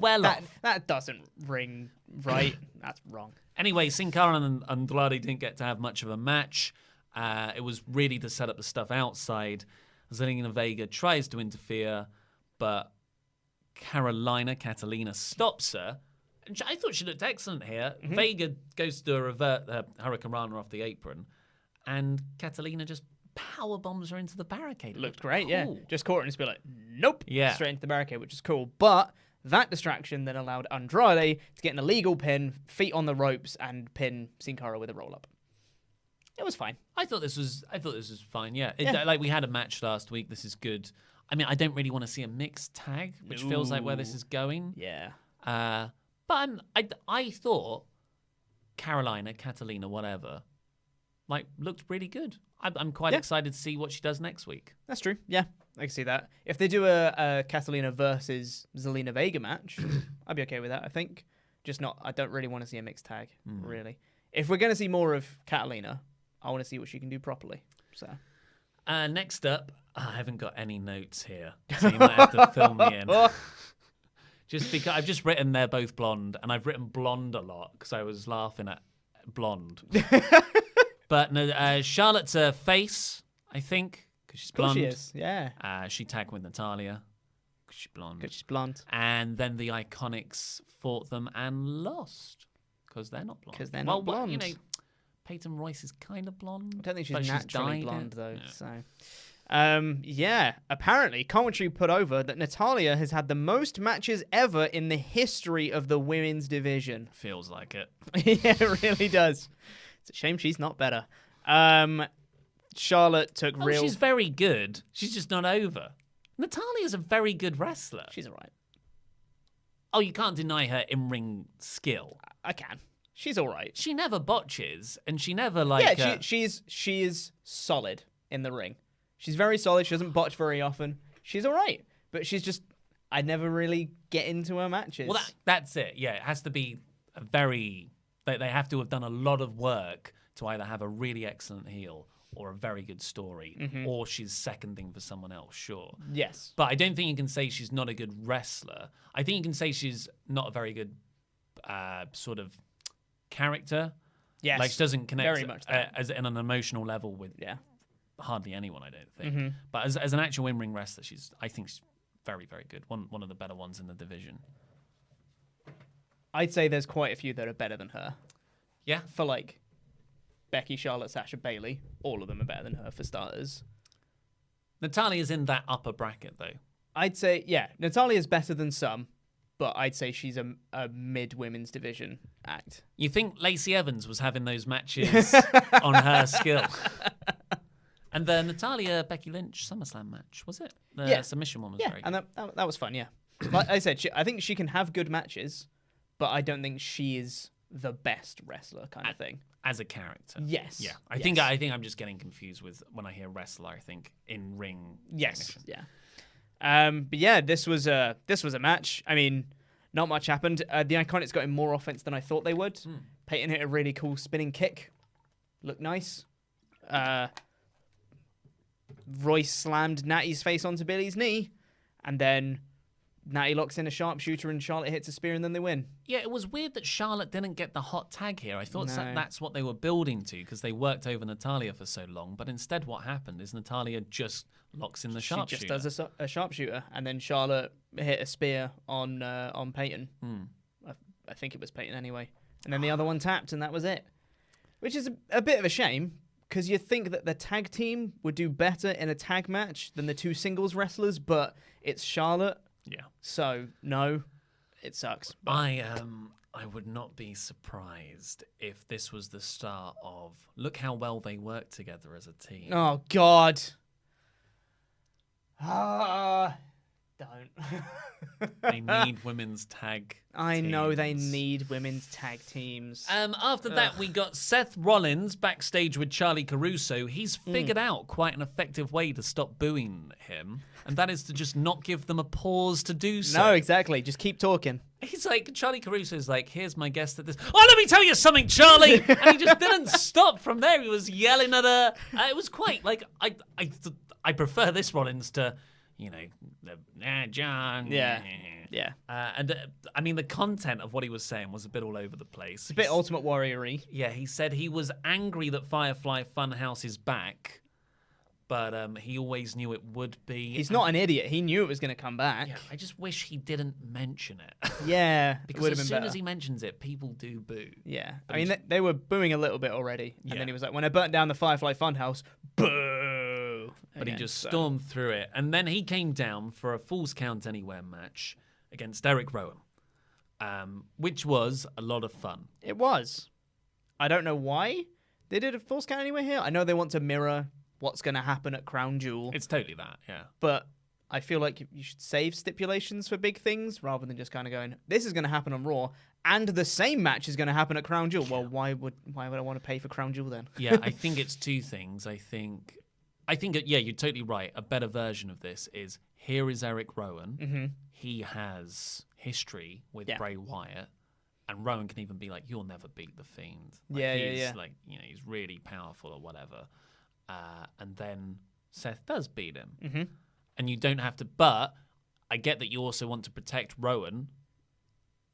ring right. That's wrong. Anyway, Sin Cara and Andrade didn't get to have much of a match. It was really to set up the stuff outside. Zelina Vega tries to interfere, but Catalina stops her. And I thought she looked excellent here. Mm-hmm. Vega goes to do a revert Hurricane Rana off the apron, and Catalina just power bombs her into the barricade. Looked great, cool. yeah. Just caught her and just be like, nope. Yeah. Straight into the barricade, which is cool. But that distraction then allowed Andrade to get an illegal pin, feet on the ropes, and pin Sin Cara with a roll-up. It was fine. I thought this was fine, yeah. Yeah. Like, we had a match last week. This is good. I mean, I don't really want to see a mixed tag, which feels like where this is going. Yeah. But I thought Catalina, whatever, like, looked really good. I'm quite excited to see what she does next week. That's true. Yeah, I can see that. If they do a Catalina versus Zelina Vega match, I'd be okay with that, I think. Just not, I don't really want to see a mixed tag, really. If we're going to see more of Catalina, I want to see what she can do properly. So, next up, I haven't got any notes here, so you might have to fill me in. Just because I've just written they're both blonde, and I've written blonde a lot because I was laughing at blonde. But no, Charlotte's a face, I think, because she's blonde. She is, yeah. She tagged with Natalia because she's blonde. Because she's blonde. And then the Iconics fought them and lost because they're not blonde. Because they're not blonde. Well, you know, Peyton Royce is kind of blonde. I don't think but she's naturally blonde, though. Yeah. So, yeah. Apparently, commentary put over that Natalia has had the most matches ever in the history of the women's division. Feels like it. Yeah, it really does. It's a shame she's not better. Charlotte took real... She's very good. She's just not over. Natalia's a very good wrestler. She's all right. Oh, you can't deny her in-ring skill. I can. She's all right. She never botches, and she never, like... Yeah, she is solid in the ring. She's very solid. She doesn't botch very often. She's all right. But she's just I never really get into her matches. Well, that's it. Yeah, it has to be a very... They have to have done a lot of work to either have a really excellent heel or a very good story, or she's seconding for someone else, sure. Yes. But I don't think you can say she's not a good wrestler. I think you can say she's not a very good sort of character. Yes. Like, she doesn't connect very much as in an emotional level with hardly anyone, I don't think. But as an actual in-ring wrestler, I think she's very, very good. One of the better ones in the division. I'd say there's quite a few that are better than her. Yeah. For like Becky, Charlotte, Sasha, Bayley, all of them are better than her for starters. Natalia's in that upper bracket, though. I'd say, Natalia's better than some, but I'd say she's a mid-women's division act. You think Lacey Evans was having those matches on her skill? And the Natalya-Becky Lynch SummerSlam match, was it? The submission one was very good. And that was fun, yeah. Like I said, I think she can have good matches, but I don't think she is the best wrestler kind of thing. As a character. Yes. Yeah. I think I'm just getting confused with when I hear wrestler, I think in ring. Yes. technician. Yeah. But yeah, this was a match. I mean, not much happened. The Iconics got in more offense than I thought they would. Peyton hit a really cool spinning kick. Looked nice. Royce slammed Natty's face onto Billy's knee, and then Natty locks in a sharpshooter and Charlotte hits a spear and then they win. Yeah, it was weird that Charlotte didn't get the hot tag here. I thought that's what they were building to because they worked over Natalya for so long. But instead what happened is Natalya just locks in the sharpshooter. She just does a sharpshooter, and then Charlotte hit a spear on Peyton. I think it was Peyton anyway. And then the other one tapped and that was it. Which is a bit of a shame because you think that the tag team would do better in a tag match than the two singles wrestlers, but it's Charlotte. Yeah. So, no, it sucks. But I would not be surprised if this was the start of look how well they work together as a team. Oh, God. Don't. They need women's tag I know they teams. need women's tag teams. After that, we got Seth Rollins backstage with Charlie Caruso. He's figured out quite an effective way to stop booing him, and that is to just not give them a pause to do so. No, exactly. Just keep talking. He's like, Charlie Caruso's like, here's my guest at this. Oh, let me tell you something, Charlie! And he just didn't stop from there. He was yelling at her. It was quite, like, I prefer this Rollins to, you know, John. Yeah. Yeah. I mean, the content of what he was saying was a bit all over the place. It's a bit Ultimate Warrior-y. Yeah, he said he was angry that Firefly Funhouse is back, but he always knew it would be. He's not an idiot. He knew it was going to come back. Yeah, I just wish he didn't mention it. Yeah, because it would have as been soon better. as he mentions it, people do boo. Yeah. But I mean, they were booing a little bit already. And Yeah. then he was like, when I burnt down the Firefly Funhouse, boo! But he Again, just so- stormed through it. And then he came down for a Falls Count Anywhere match against Eric Rowan, which was a lot of fun. It was. I don't know why they did a Falls Count Anywhere here. I know they want to mirror what's going to happen at Crown Jewel. It's totally that, yeah. But I feel like you should save stipulations for big things rather than just kind of going, this is going to happen on Raw, and the same match is going to happen at Crown Jewel. Well, why would I want to pay for Crown Jewel then? Yeah, I think it's two things. I think, yeah, you're totally right. A better version of this is here is Eric Rowan. Mm-hmm. He has history with Yeah. Bray Wyatt, and Rowan can even be like, "You'll never beat the Fiend." Like, Yeah, he's yeah. like, you know, he's really powerful or whatever. And then Seth does beat him, Mm-hmm. and you don't have to. But I get that you also want to protect Rowan,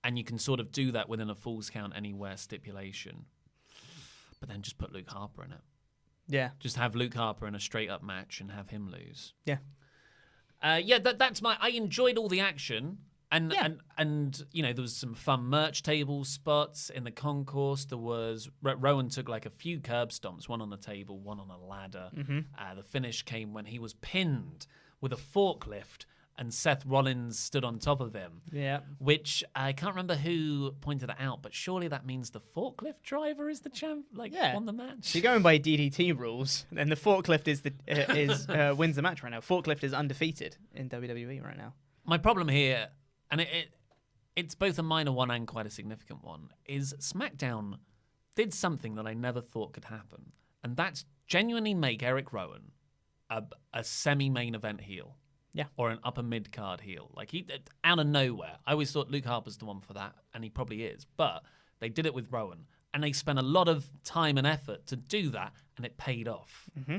and you can sort of do that within a Falls Count Anywhere stipulation. But then just put Luke Harper in it. Yeah. Just have Luke Harper in a straight up match and have him lose. Yeah. That's my. I enjoyed all the action, and Yeah. and you know there was some fun merch table spots in the concourse. There was Rowan took like a few curb stomps, one on the table, one on a ladder. Mm-hmm. The finish came when he was pinned with a forklift, and Seth Rollins stood on top of him. Yeah. Which I can't remember who pointed it out, but surely that means the forklift driver is the champ, Yeah. won the match. If you're going by DDT rules, then the forklift wins the match right now. Forklift is undefeated in WWE right now. My problem here, and it's both a minor one and quite a significant one, is SmackDown did something that I never thought could happen, and that's genuinely make Eric Rowan a semi-main event heel. Yeah. Or an upper mid-card heel. Like, he out of nowhere. I always thought Luke Harper's the one for that, and he probably is. But they did it with Rowan, and they spent a lot of time and effort to do that, and it paid off. Mm-hmm.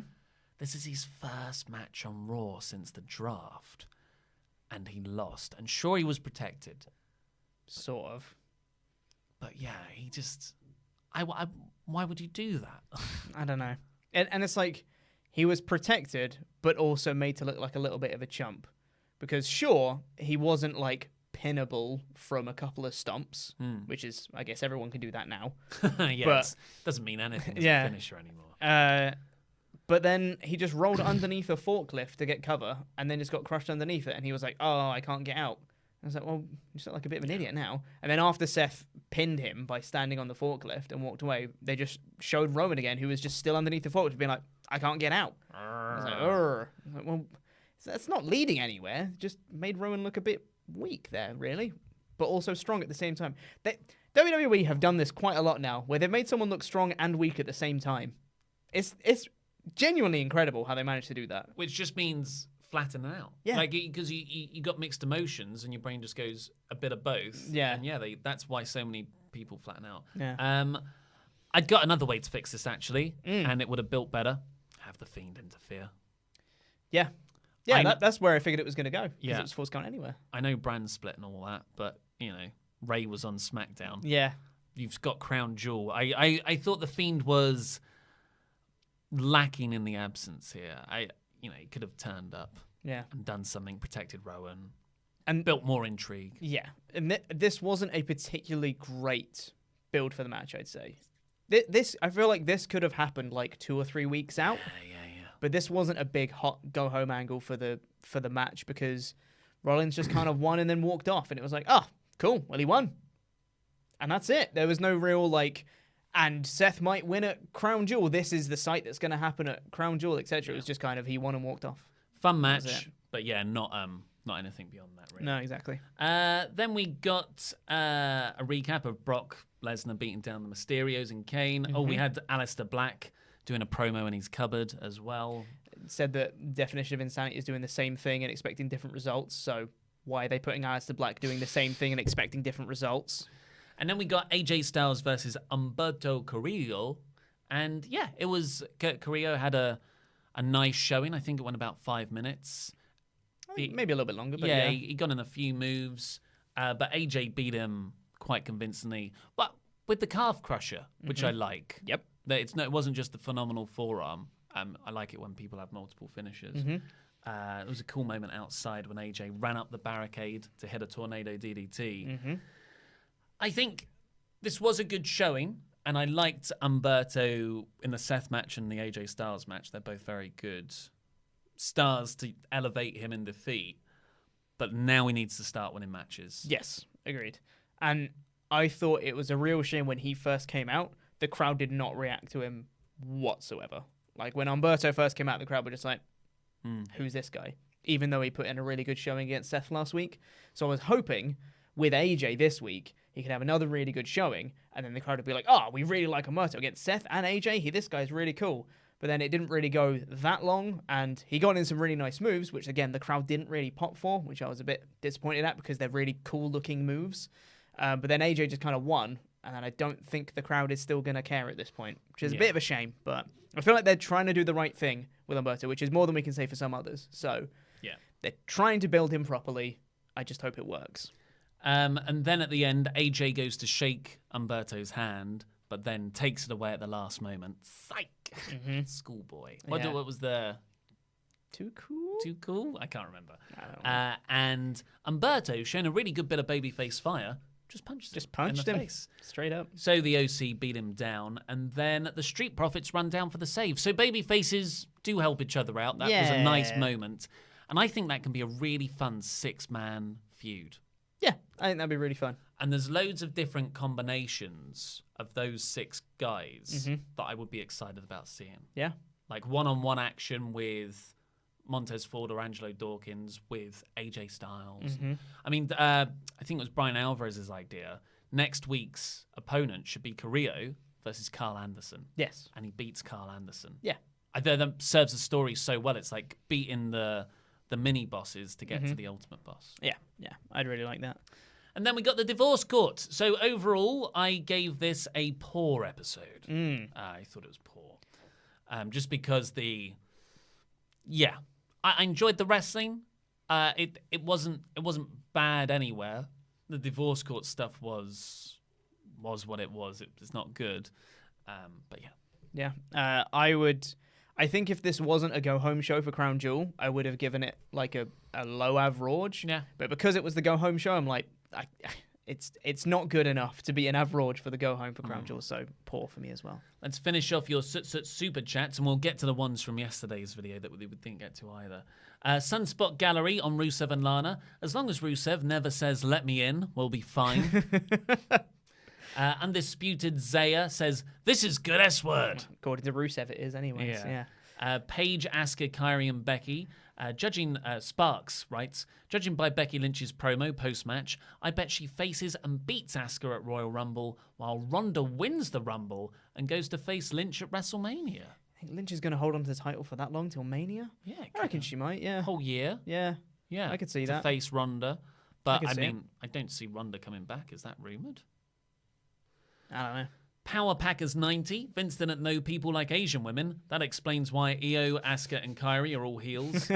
This is his first match on Raw since the draft, and he lost. And sure, he was protected. Sort of. But yeah, he just... why would you do that? I don't know. And it's like, he was protected, but also made to look like a little bit of a chump. Because sure, he wasn't like pinnable from a couple of stomps, which is, I guess everyone can do that now. Yeah, but doesn't mean anything as a finisher anymore. But then he just rolled underneath a forklift to get cover, and then just got crushed underneath it, and he was like, oh, I can't get out. I was like, well, you sound like a bit of an idiot now. And then after Seth pinned him by standing on the forklift and walked away, they just showed Rowan again, who was just still underneath the forklift, being like, I can't get out. I was like, I was like, well, that's not leading anywhere. Just made Rowan look a bit weak there, really, but also strong at the same time. WWE have done this quite a lot now, where they've made someone look strong and weak at the same time. It's genuinely incredible how they managed to do that. Which just means flatten out. Yeah. Like, because you got mixed emotions and your brain just goes a bit of both. Yeah. And yeah, that's why so many people flatten out. Yeah. I'd got another way to fix this, actually, and it would have built better. Have the Fiend interfere. Yeah. Yeah, that's where I figured it was going to go. Yeah. It was forced going anywhere. I know brand split and all that, but, you know, Ray was on SmackDown. Yeah. You've got Crown Jewel. I thought the Fiend was lacking in the absence here. He could have turned up and done something, protected Rowan, and built more intrigue. Yeah, and this wasn't a particularly great build for the match, I'd say. I feel like this could have happened like 2 or 3 weeks out. Yeah. But this wasn't a big hot go home angle for the match, because Rollins just kind of won and then walked off, and it was like, oh, cool, well, he won, and that's it. There was no real like, and Seth might win at Crown Jewel. This is the site that's going to happen at Crown Jewel, etc. It was just kind of, he won and walked off. Fun match, but yeah, not anything beyond that, really. No, exactly. Then we got a recap of Brock Lesnar beating down the Mysterios and Kane. Mm-hmm. Oh, we had Aleister Black doing a promo in his cupboard as well. Said that Definition of Insanity is doing the same thing and expecting different results. So why are they putting Aleister Black doing the same thing and expecting different results? And then we got AJ Styles versus Umberto Carrillo. And yeah, it was... Carrillo had a nice showing. I think it went about 5 minutes. Maybe a little bit longer, but yeah. He got in a few moves. But AJ beat him quite convincingly. But with the calf crusher, which I like. Yep. It wasn't just the phenomenal forearm. I like it when people have multiple finishes. Mm-hmm. It was a cool moment outside when AJ ran up the barricade to hit a tornado DDT. Mm-hmm. I think this was a good showing, and I liked Umberto in the Seth match and the AJ Styles match. They're both very good stars to elevate him in defeat, but now he needs to start winning matches. Yes, agreed. And I thought it was a real shame when he first came out, the crowd did not react to him whatsoever. Like, when Umberto first came out, the crowd were just like, who's this guy? Even though he put in a really good showing against Seth last week. So I was hoping with AJ this week, he could have another really good showing, and then the crowd would be like, oh, we really like Umberto against Seth and AJ. This guy's really cool. But then it didn't really go that long, and he got in some really nice moves, which, again, the crowd didn't really pop for, which I was a bit disappointed at because they're really cool-looking moves. But then AJ just kind of won, and I don't think the crowd is still going to care at this point, which is a bit of a shame. But I feel like they're trying to do the right thing with Umberto, which is more than we can say for some others. So they're trying to build him properly. I just hope it works. And then at the end, AJ goes to shake Umberto's hand, but then takes it away at the last moment. Psych! Mm-hmm. Schoolboy. What was the... Too cool? Too cool? I can't remember. I don't know. And Umberto, showing a really good bit of babyface fire, just punched him. Face. Straight up. So the OC beat him down, and then the Street Profits run down for the save. So babyfaces do help each other out. That was a nice moment. And I think that can be a really fun 6-man feud. Yeah, I think that'd be really fun. And there's loads of different combinations of those 6 guys that I would be excited about seeing. Yeah. Like one-on-one action with Montez Ford or Angelo Dawkins with AJ Styles. Mm-hmm. I mean, I think it was Brian Alvarez's idea. Next week's opponent should be Carrillo versus Carl Anderson. Yes. And he beats Carl Anderson. Yeah. That serves the story so well. It's like beating the the mini bosses to get to the ultimate boss. Yeah, I'd really like that. And then we got the divorce court. So overall, I gave this a poor episode. I thought it was poor. Just because I enjoyed the wrestling. It wasn't bad anywhere. The divorce court stuff was what it was. It's not good. But yeah. Yeah. I think if this wasn't a go home show for Crown Jewel, I would have given it like a low average. Yeah. But because it was the go home show, I'm like, it's not good enough to be an average for the go home for Crown Jewel. So poor for me as well. Let's finish off your super chats, and we'll get to the ones from yesterday's video that we didn't get to either. Sunspot Gallery on Rusev and Lana. As long as Rusev never says "let me in," we'll be fine. Undisputed Zaya says, "This is good S-word." According to Rusev, it is anyways. Yeah. Paige, Asuka, Kyrie, and Becky. Judging Sparks writes, judging by Becky Lynch's promo post-match, I bet she faces and beats Asuka at Royal Rumble, while Ronda wins the Rumble and goes to face Lynch at WrestleMania. I think Lynch is going to hold on to the title for that long, till Mania? Yeah. I reckon she might, yeah. Whole year. Yeah. Yeah. I could see to that. face Ronda. But, I mean, it. I don't see Ronda coming back. Is that rumoured? I don't know. Power Packers 90. Vince didn't know people like Asian women. That explains why Io, Asuka, and Kyrie are all heels.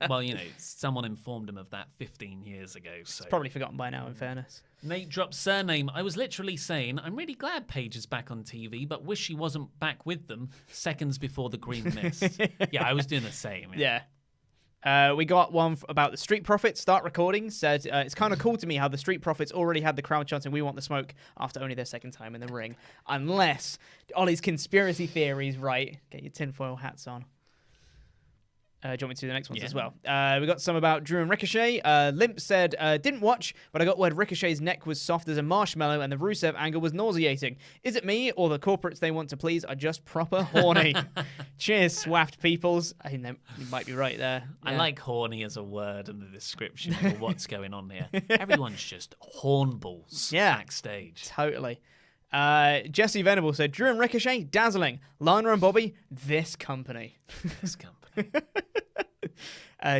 Well, someone informed him of that 15 years ago. So. It's probably forgotten by now, in fairness. Nate dropped surname. I was literally saying, I'm really glad Paige is back on TV, but wish she wasn't back with them seconds before the green mist. Yeah, I was doing the same. Yeah. We got one about the Street Profits. Start recording. Said, it's kind of cool to me how the Street Profits already had the crowd chanting, "We want the smoke," after only their second time in the ring. Unless Ollie's conspiracy theories, right? Get your tinfoil hats on. Do you want me to do the next ones as well? We got some about Drew and Ricochet. Limp said, didn't watch, but I got word Ricochet's neck was soft as a marshmallow and the Rusev angle was nauseating. Is it me or the corporates they want to please are just proper horny? Cheers, swaffed peoples. I think you might be right there. Yeah. I like horny as a word in the description for what's going on here. Everyone's just hornballs backstage. Totally. Jesse Venable said, Drew and Ricochet, dazzling. Lana and Bobby, this company. This company.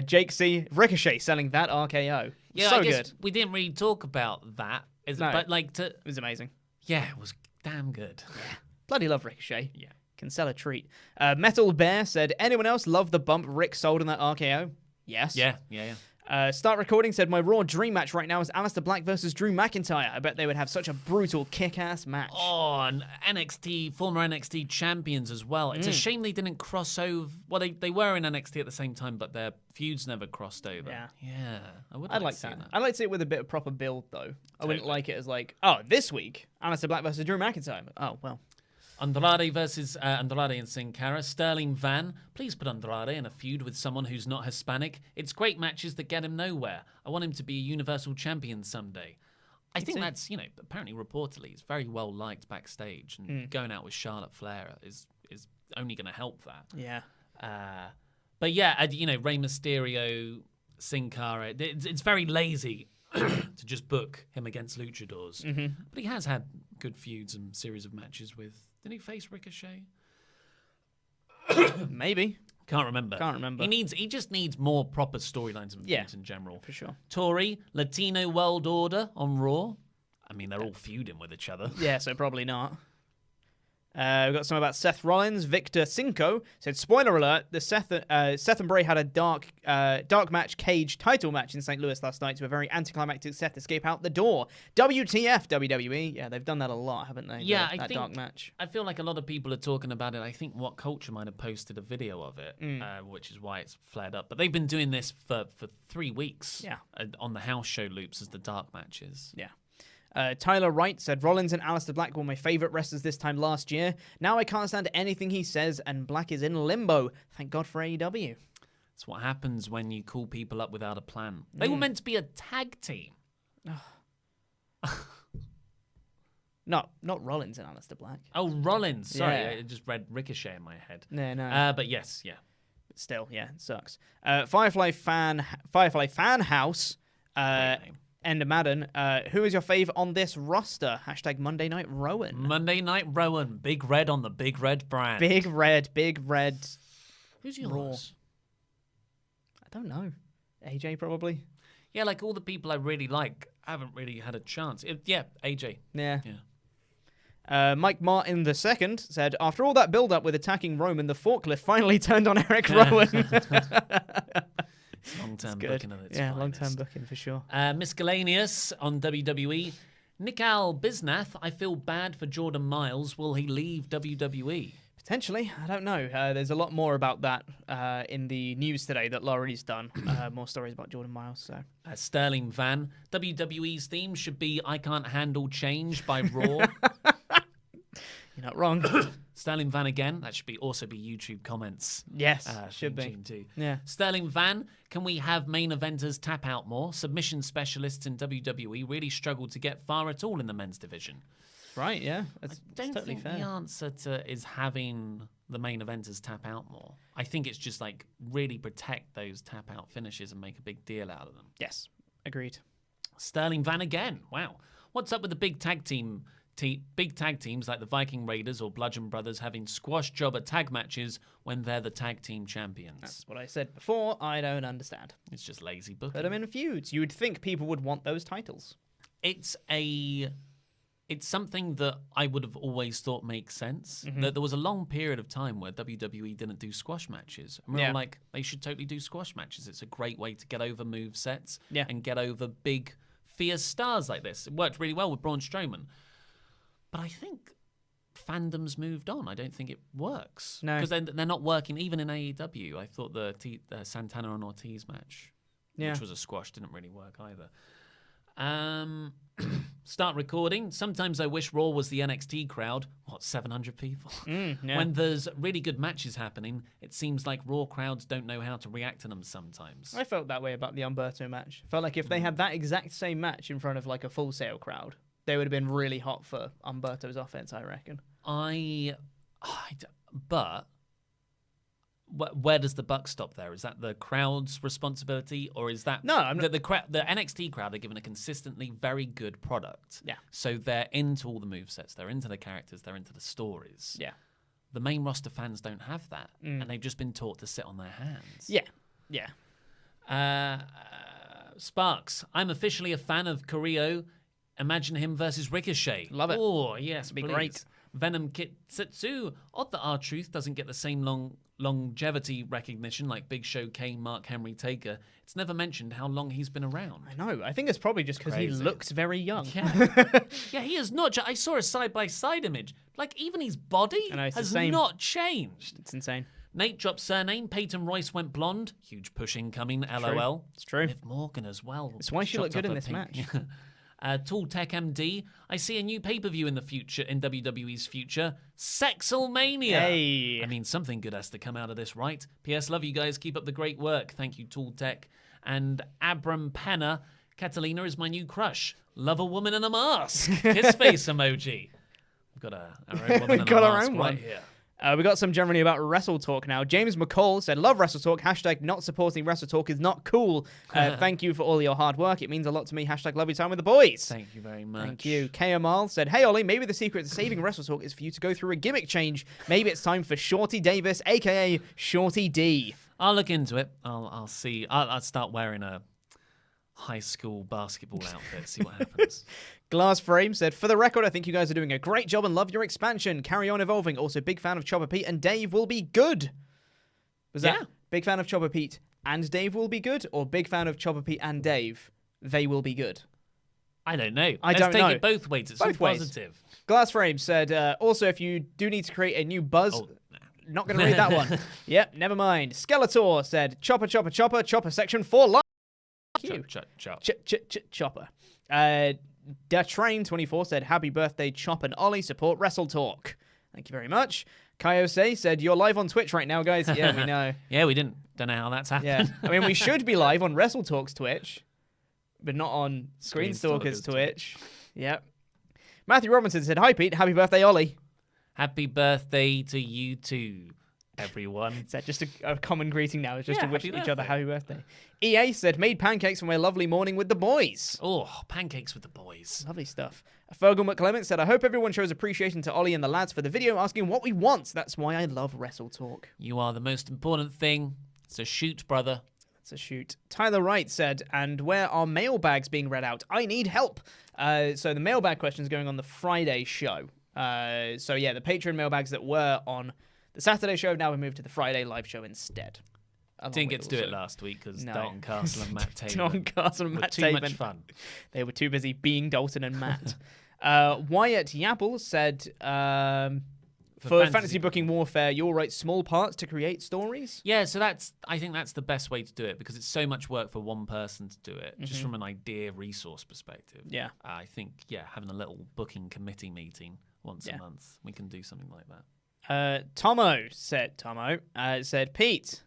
Jake C. Ricochet selling that RKO. Yeah, so I guess good. We didn't really talk about that. But it was amazing. Yeah, it was damn good. Yeah. Bloody love Ricochet. Yeah. Can sell a treat. Metal Bear said, anyone else love the bump Rick sold in that RKO? Yes. Yeah. Start recording said, my Raw dream match right now is Aleister Black versus Drew McIntyre. I bet they would have such a brutal kick-ass match. Oh, and former NXT champions as well. It's a shame they didn't cross over. Well, they were in NXT at the same time, but their feuds never crossed over. Yeah. I'd like that. I'd like to see it with a bit of proper build, though. I wouldn't like it as like, oh, this week, Aleister Black versus Drew McIntyre. Oh, well. Andrade versus Andrade and Sin Cara. Sterling Van, please put Andrade in a feud with someone who's not Hispanic. It's great matches that get him nowhere. I want him to be a Universal Champion someday. I think that's, apparently reportedly, he's very well liked backstage. And going out with Charlotte Flair is only going to help that. Yeah. But yeah, Rey Mysterio, Sin Cara, it's very lazy to just book him against luchadors. But he has had good feuds and series of matches with... Did he face Ricochet? Maybe. Can't remember. He just needs more proper storylines and feuds in general. For sure. Tori, Latino World Order on Raw. I mean, they're all feuding with each other. Yeah, so probably not. We've got some about Seth Rollins. Victor Cinco said, spoiler alert, the Seth and Bray had a dark match cage title match in St. Louis last night to a very anticlimactic Seth escape out the door. WTF, WWE. Yeah, they've done that a lot, haven't they? Yeah, that dark match. I feel like a lot of people are talking about it. I think What Culture might have posted a video of it, which is why it's flared up. But they've been doing this for 3 weeks on the house show loops as the dark matches. Yeah. Tyler Wright said, Rollins and Aleister Black were my favourite wrestlers this time last year. Now I can't stand anything he says, and Black is in limbo. Thank God for AEW. That's what happens when you call people up without a plan. They were meant to be a tag team. Not Rollins and Aleister Black. Oh, Rollins. Sorry, I just read Ricochet in my head. No. But yes, yeah. But still, yeah, it sucks. Firefly Fan House. Great name. Ender Madden, who is your fave on this roster? # Monday Night Rowan. Monday Night Rowan. Big Red on the Big Red brand. Big Red. Who's yours? I don't know. AJ probably. Yeah, like all the people I really like haven't really had a chance. AJ. Yeah. Yeah. Mike Martin II said, after all that build-up with attacking Roman, the forklift finally turned on Eric Rowan. Long-term booking of its Yeah, finest. long-term booking for sure. Miscellaneous on WWE. Nikal Bisnath, I feel bad for Jordan Miles. Will he leave WWE? Potentially. I don't know. There's a lot more about that in the news today that Laurie's done. More stories about Jordan Miles. So Sterling Van, WWE's theme should be I Can't Handle Change by Raw. You're not wrong. Sterling Van again. That should also be YouTube comments. Yes, should be. Too. Yeah. Sterling Van, can we have main eventers tap out more? Submission specialists in WWE really struggle to get far at all in the men's division. Right, yeah. I don't totally think fair. the answer is having the main eventers tap out more. I think it's just like really protect those tap out finishes and make a big deal out of them. Yes, agreed. Sterling Van again. Wow. What's up with the big tag teams like the Viking Raiders or Bludgeon Brothers having squash jobber tag matches when they're the tag team champions? That's what I said before. I don't understand. It's just lazy booking. Put them in feuds. You would think people would want those titles. It's something that I would have always thought makes sense. That there was a long period of time where WWE didn't do squash matches. And we were like, they should totally do squash matches. It's a great way to get over move sets and get over big, fierce stars like this. It worked really well with Braun Strowman. But I think fandom's moved on. I don't think it works. No. Because they're not working. Even in AEW, I thought the Santana and Ortiz match, which was a squash, didn't really work either. Start recording. Sometimes I wish Raw was the NXT crowd. 700 people? When there's really good matches happening, it seems like Raw crowds don't know how to react to them sometimes. I felt that way about the Umberto match. Felt like if they had that exact same match in front of like a Full Sail crowd, they would have been really hot for Umberto's offense, I reckon. But where does the buck stop there? Is that the crowd's responsibility, or is that no? I'm not... the NXT crowd are given a consistently very good product. Yeah. So they're into all the movesets, they're into the characters, they're into the stories. Yeah. The main roster fans don't have that, and they've just been taught to sit on their hands. Yeah. Yeah. Sparks, I'm officially a fan of Carrillo. Imagine him versus Ricochet. Love it. Oh, yes, It'd be please. great. Venom Kitsetsu. Odd that R-Truth doesn't get the same longevity recognition like Big Show, Kane, Mark Henry, Taker. It's never mentioned how long he's been around. I know. I think it's probably just because he looks very young. Yeah. Yeah, he is not. I saw a side-by-side image. Like, even his body has not changed. It's insane. Nate dropped surname. Peyton Royce went blonde. Huge push incoming. LOL. It's true. Liv Morgan as well. That's why she looked good in this match. Tool Tech MD. I see a new pay-per-view in the future, in WWE's future. Sexalmania. Hey. I mean, something good has to come out of this, right? P.S. Love you guys. Keep up the great work. Thank you, Tool Tech. And Abram Penna. Catalina is my new crush. Love a woman in a mask. Kiss face emoji. We've got our own woman in a mask right here. We got some generally about WrestleTalk now. James McCall said, love WrestleTalk. Hashtag not supporting WrestleTalk is not cool. Thank you for all your hard work. It means a lot to me. Hashtag love your time with the boys. Thank you very much. Thank you. Kamal said, hey, Ollie, maybe the secret to saving WrestleTalk is for you to go through a gimmick change. Maybe it's time for Shorty Davis, a.k.a. Shorty D. I'll look into it. I'll see. I'll start wearing a high school basketball outfit, see what happens. Glass Frame said, for the record, I think you guys are doing a great job and love your expansion. Carry on evolving. Also, big fan of Chopper Pete and Dave will be good. Was that big fan of Chopper Pete and Dave will be good, or big fan of Chopper Pete and Dave, they will be good? I don't know. Let's take know. It both ways. It's Both all ways. positive. Glass Frame said, also, if you do need to create a new buzz... Not going to read that one. Yep, never mind. Skeletor said, chopper, chopper, chopper, chopper section for life. Chopper. Train24 said, happy birthday, Chop and Ollie. Support WrestleTalk. Thank you very much. Kaiose said, you're live on Twitch right now, guys. Yeah, we know. Yeah, we don't know how that's happened. Yeah. I mean, we should be live on WrestleTalk's Twitch, but not on Screenstalker's Twitch. Yep. Matthew Robinson said, hi, Pete. Happy birthday, Ollie. Happy birthday to you too, everyone. Is that just a common greeting now? It's just to wish happy each other birthday. happy birthday. EA said, made pancakes for my lovely morning with the boys. Oh, pancakes with the boys. Lovely stuff. Fergal McClement said, I hope everyone shows appreciation to Ollie and the lads for the video asking what we want. That's why I love WrestleTalk. You are the most important thing. It's a shoot, brother. It's a shoot. Tyler Wright said, and where are mailbags being read out? I need help. So the mailbag question is going on the Friday show. So yeah, the Patreon mailbags that were on the Saturday show have now been moved to the Friday live show instead. Didn't get to do it last week because Dalton Castle and Matt Taven Dalton Castle and Matt too Taven. much fun. They were too busy being Dalton and Matt. Wyatt Yapple said, for fantasy booking warfare, you'll write small parts to create stories? Yeah, so I think that's the best way to do it because it's so much work for one person to do it, just from an idea resource perspective. Yeah. I think, having a little booking committee meeting once a month, we can do something like that. Tomo said, Pete,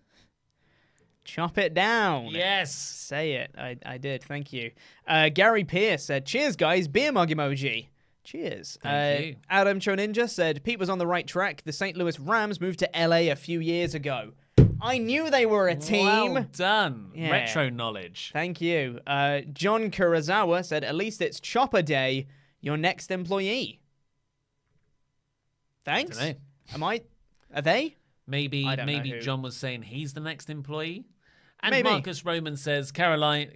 chop it down. Yes. Say it. I did. Thank you. Gary Pierce said, cheers, guys. Beer mug emoji. Cheers. Thank you. Adam Choninja said, Pete was on the right track. The St. Louis Rams moved to LA a few years ago. I knew they were a team. Well done. Yeah. Retro knowledge. Thank you. John Kurosawa said, at least it's Chopper Day, your next employee. Thanks. I don't know. Are they? Maybe who. John was saying he's the next employee. And Maybe. Marcus Roman says Catalina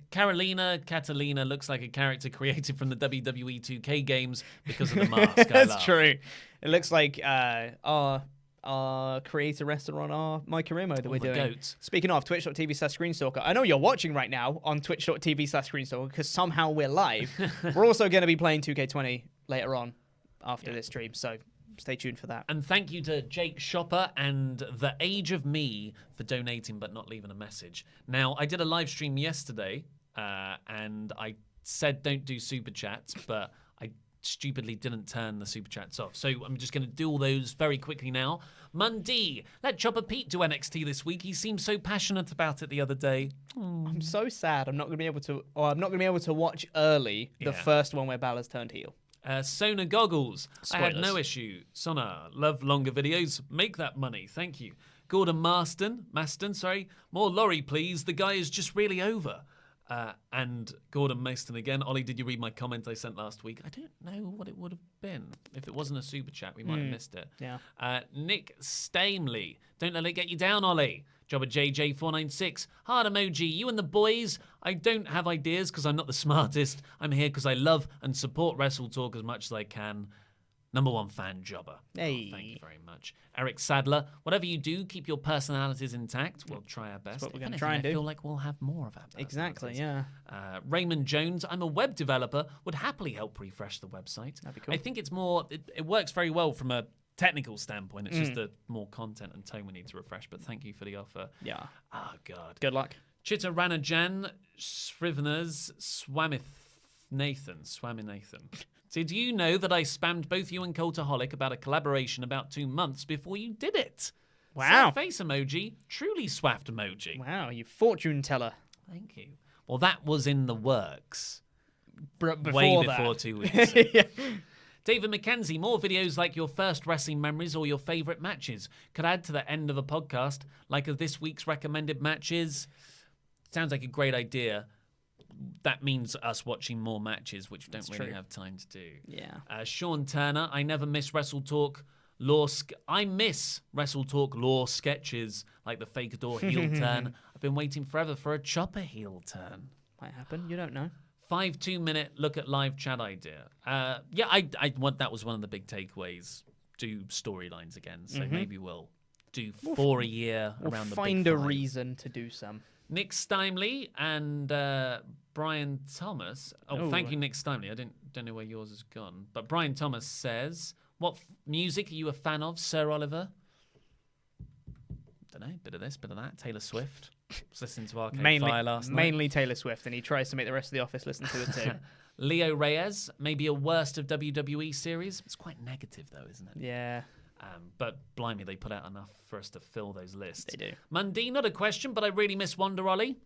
looks like a character created from the WWE 2K games because of the mask. That's true. It looks like our creator restaurant, My Karimo that we're doing. Goat. Speaking of twitch.tv/Screenstalker, I know you're watching right now on twitch.tv/Screenstalker because somehow we're live. We're also going to be playing 2K20 later on after this stream, so stay tuned for that. And thank you to Jake Shopper and The Age of Me for donating but not leaving a message. Now, I did a live stream yesterday and I said don't do super chats, but I stupidly didn't turn the super chats off. So I'm just going to do all those very quickly now. Mundy, let Chopper Pete do NXT this week. He seemed so passionate about it the other day. I'm so sad. I'm not going to be able to watch early the first one where Balor's turned heel. Sona Goggles. Spoilers. I had no issue. Sona, love longer videos. Make that money. Thank you. Gordon Maston, more Laurie, please. The guy is just really over. And Gordon Maston again. Ollie, did you read my comment I sent last week? I don't know what it would have been. If it wasn't a super chat, we might have missed it. Yeah. Nick Stamley. Don't let it get you down, Ollie. Jobber JJ496. Hard emoji. You and the boys. I don't have ideas because I'm not the smartest. I'm here because I love and support WrestleTalk as much as I can. Number one fan, Jobber. Hey. Oh, thank you very much. Eric Sadler. Whatever you do, keep your personalities intact. We'll try our best. That's what we're If going to anything, try and do. I feel like we'll have more of our personalities. Exactly, yeah. Raymond Jones. I'm a web developer. Would happily help refresh the website. That'd be cool. I think it's more... It works very well from a technical standpoint. It's just the more content and tone we need to refresh. But thank you for the offer. Yeah. Oh, God. Good luck. Chitta Ranajan Srivners Swaminathan. Did you know that I spammed both you and Cultaholic about a collaboration about 2 months before you did it? Wow. Sad face emoji. Truly swaffed emoji. Wow, you fortune teller. Thank you. Well, that was in the works. Before 2 weeks. yeah. David McKenzie, more videos like your first wrestling memories or your favourite matches. Could add to the end of a podcast, like of this week's recommended matches. Sounds like a great idea. That means us watching more matches, which we don't really have time to do. Yeah. Sean Turner, I never miss WrestleTalk I miss WrestleTalk lore sketches like the fake door heel turn. I've been waiting forever for a Chopper heel turn. Might happen. You don't know. 5 2-minute look at live chat idea. I want that was one of the big takeaways. Do storylines again, so maybe we'll do 4 a year around the find big a 5. reason to do some. Nick Steinley and Brian Thomas. Oh, thank you, Nick Steinley. I don't know where yours has gone, but Brian Thomas says, "What music are you a fan of, Sir Oliver?" Don't know. Bit of this, bit of that. Taylor Swift. Was listening to Arcade Fire last night. Mainly Taylor Swift, and he tries to make the rest of the office listen to it too. Leo Reyes, maybe a worst of WWE series. It's quite negative though, isn't it? Yeah. But blimey, they put out enough for us to fill those lists. They do. Mundy, not a question, but I really miss Wanda Ollie.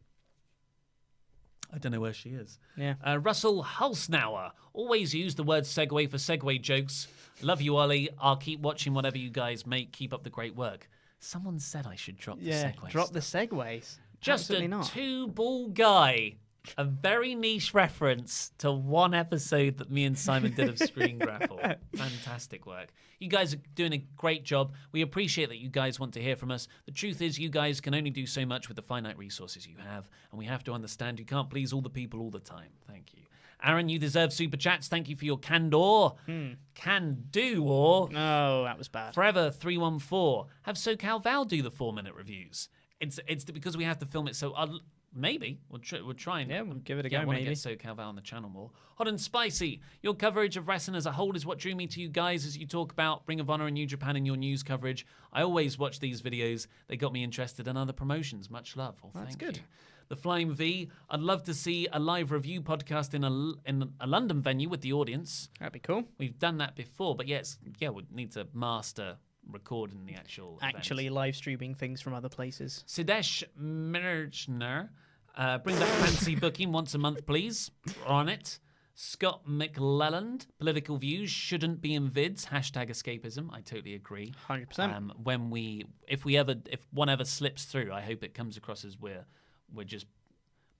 I don't know where she is. Yeah. Russell Hulsnauer. Always use the word segue for segue jokes. Love you, Ollie. I'll keep watching whatever you guys make. Keep up the great work. Someone said I should drop the segues. Drop the segues. Just Absolutely a not. 2-ball guy. a very niche reference to one episode that me and Simon did of Screen Grapple. Fantastic work. You guys are doing a great job. We appreciate that you guys want to hear from us. The truth is you guys can only do so much with the finite resources you have, and we have to understand you can't please all the people all the time. Thank you. Aaron, you deserve super chats. Thank you for your candor. Can do or... No, that was bad. Forever 314. Have SoCal Val do the 4-minute reviews. It's because we have to film it so... maybe. We'll try and... Yeah, we'll give it a go, I want to maybe. get SoCal Val on the channel more. Hot and Spicy. Your coverage of wrestling as a whole is what drew me to you guys as you talk about Ring of Honor and New Japan in your news coverage. I always watch these videos. They got me interested in other promotions. Much love. Well, That's thank good. you. The Flying V. I'd love to see a live review podcast in a London venue with the audience. That'd be cool. We've done that before, but we need to master recording the actual Actually live streaming things from other places. Sidesh Mirchner, bring back fancy booking once a month, please. We're on it. Scott McLelland, political views shouldn't be in vids. #escapism. I totally agree. 100%. If one ever slips through, I hope it comes across as we're just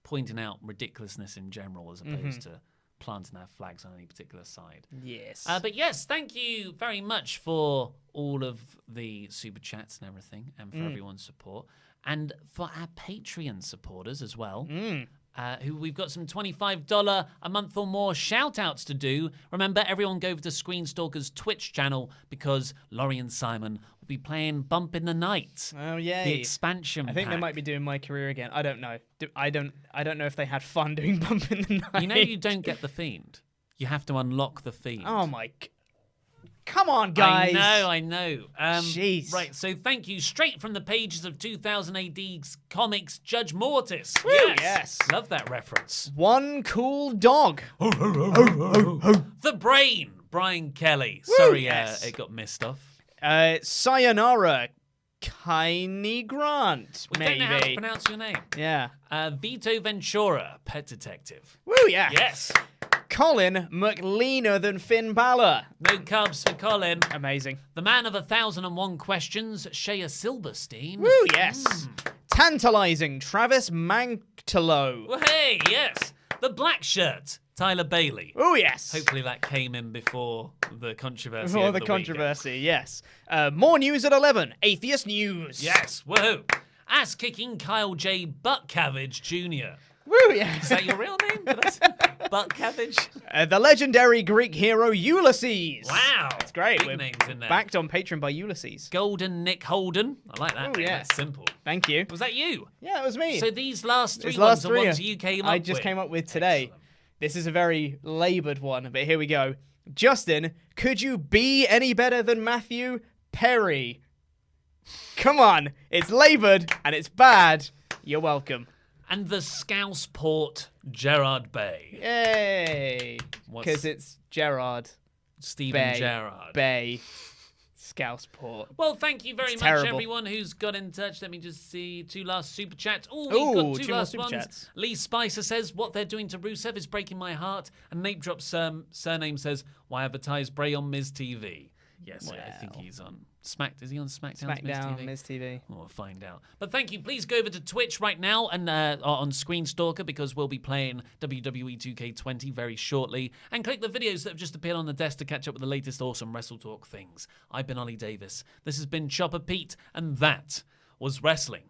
pointing out ridiculousness in general as opposed to planting our flags on any particular side. Yes. But yes, thank you very much for all of the super chats and everything, and for everyone's support, and for our Patreon supporters as well. Who we've got some $25 a month or more shout-outs to do. Remember, everyone go over to Screenstalker's Twitch channel because Laurie and Simon will be playing Bump in the Night. Oh, yay. The expansion I think pack. they might be doing My Career again. I don't know. I don't know if they had fun doing Bump in the Night. You know you don't get the Fiend. You have to unlock the Fiend. Oh, my... Come on, guys. I know. Jeez. Right, so thank you. Straight from the pages of 2000 AD's comics, Judge Mortis. Woo, yes. Love that reference. One cool dog. The Brain, Brian Kelly. Woo, Sorry, yes. it got missed off. Sayonara. Kiney Grant, We maybe. don't know how to pronounce your name. Yeah. Vito Ventura, Pet Detective. Woo, yeah. Yes. Colin McLeaner than Finn Balor. No cubs for Colin. Amazing. The Man of 1001 Questions, Shea Silverstein. Woo, yes. Tantalizing Travis Mangtelo. Well, hey, yes. The Black Shirt, Tyler Bailey. Oh, yes. Hopefully that came in before the controversy. Before over the the controversy, yes. More news at 11. Atheist News. Yes, woohoo. Ass-kicking Kyle J. Butt Cabbage Jr. Woo, yes. Is that your real name? Did I say Butt Cabbage? The legendary Greek hero Ulysses. Wow. That's great. Big We're names in there. backed on Patreon by Ulysses. Golden Nick Holden. I like that. Oh, name. yes. That's simple. Thank you. Was that you? Yeah, it was me. So these last three These last ones are three ones you came up I with. just came up with today. Excellent. This is a very laboured one, but here we go. Justin, could you be any better than Matthew Perry? Come on. It's laboured and it's bad. You're welcome. And the Scouseport Gerard Bay. Yay. What's- Because it's Gerard Stephen Bay. Gerrard. Bay. Scouseport. Well, thank you very It's much, terrible. everyone who's got in touch. Let me just see. 2 last super chats. Oh, Ooh, we've got 2 two more last super ones. chats. Lee Spicer says, what they're doing to Rusev is breaking my heart. And Nate Drop's surname says, why advertise Bray on Miz TV? Yes, I think Well. he's on Is he on SmackDown's Miz SmackDown, TV? Miz TV. We'll find out. But thank you. Please go over to Twitch right now and on Screenstalker because we'll be playing WWE 2K20 very shortly. And click the videos that have just appeared on the desk to catch up with the latest awesome WrestleTalk things. I've been Ollie Davis. This has been Chopper Pete, and that was wrestling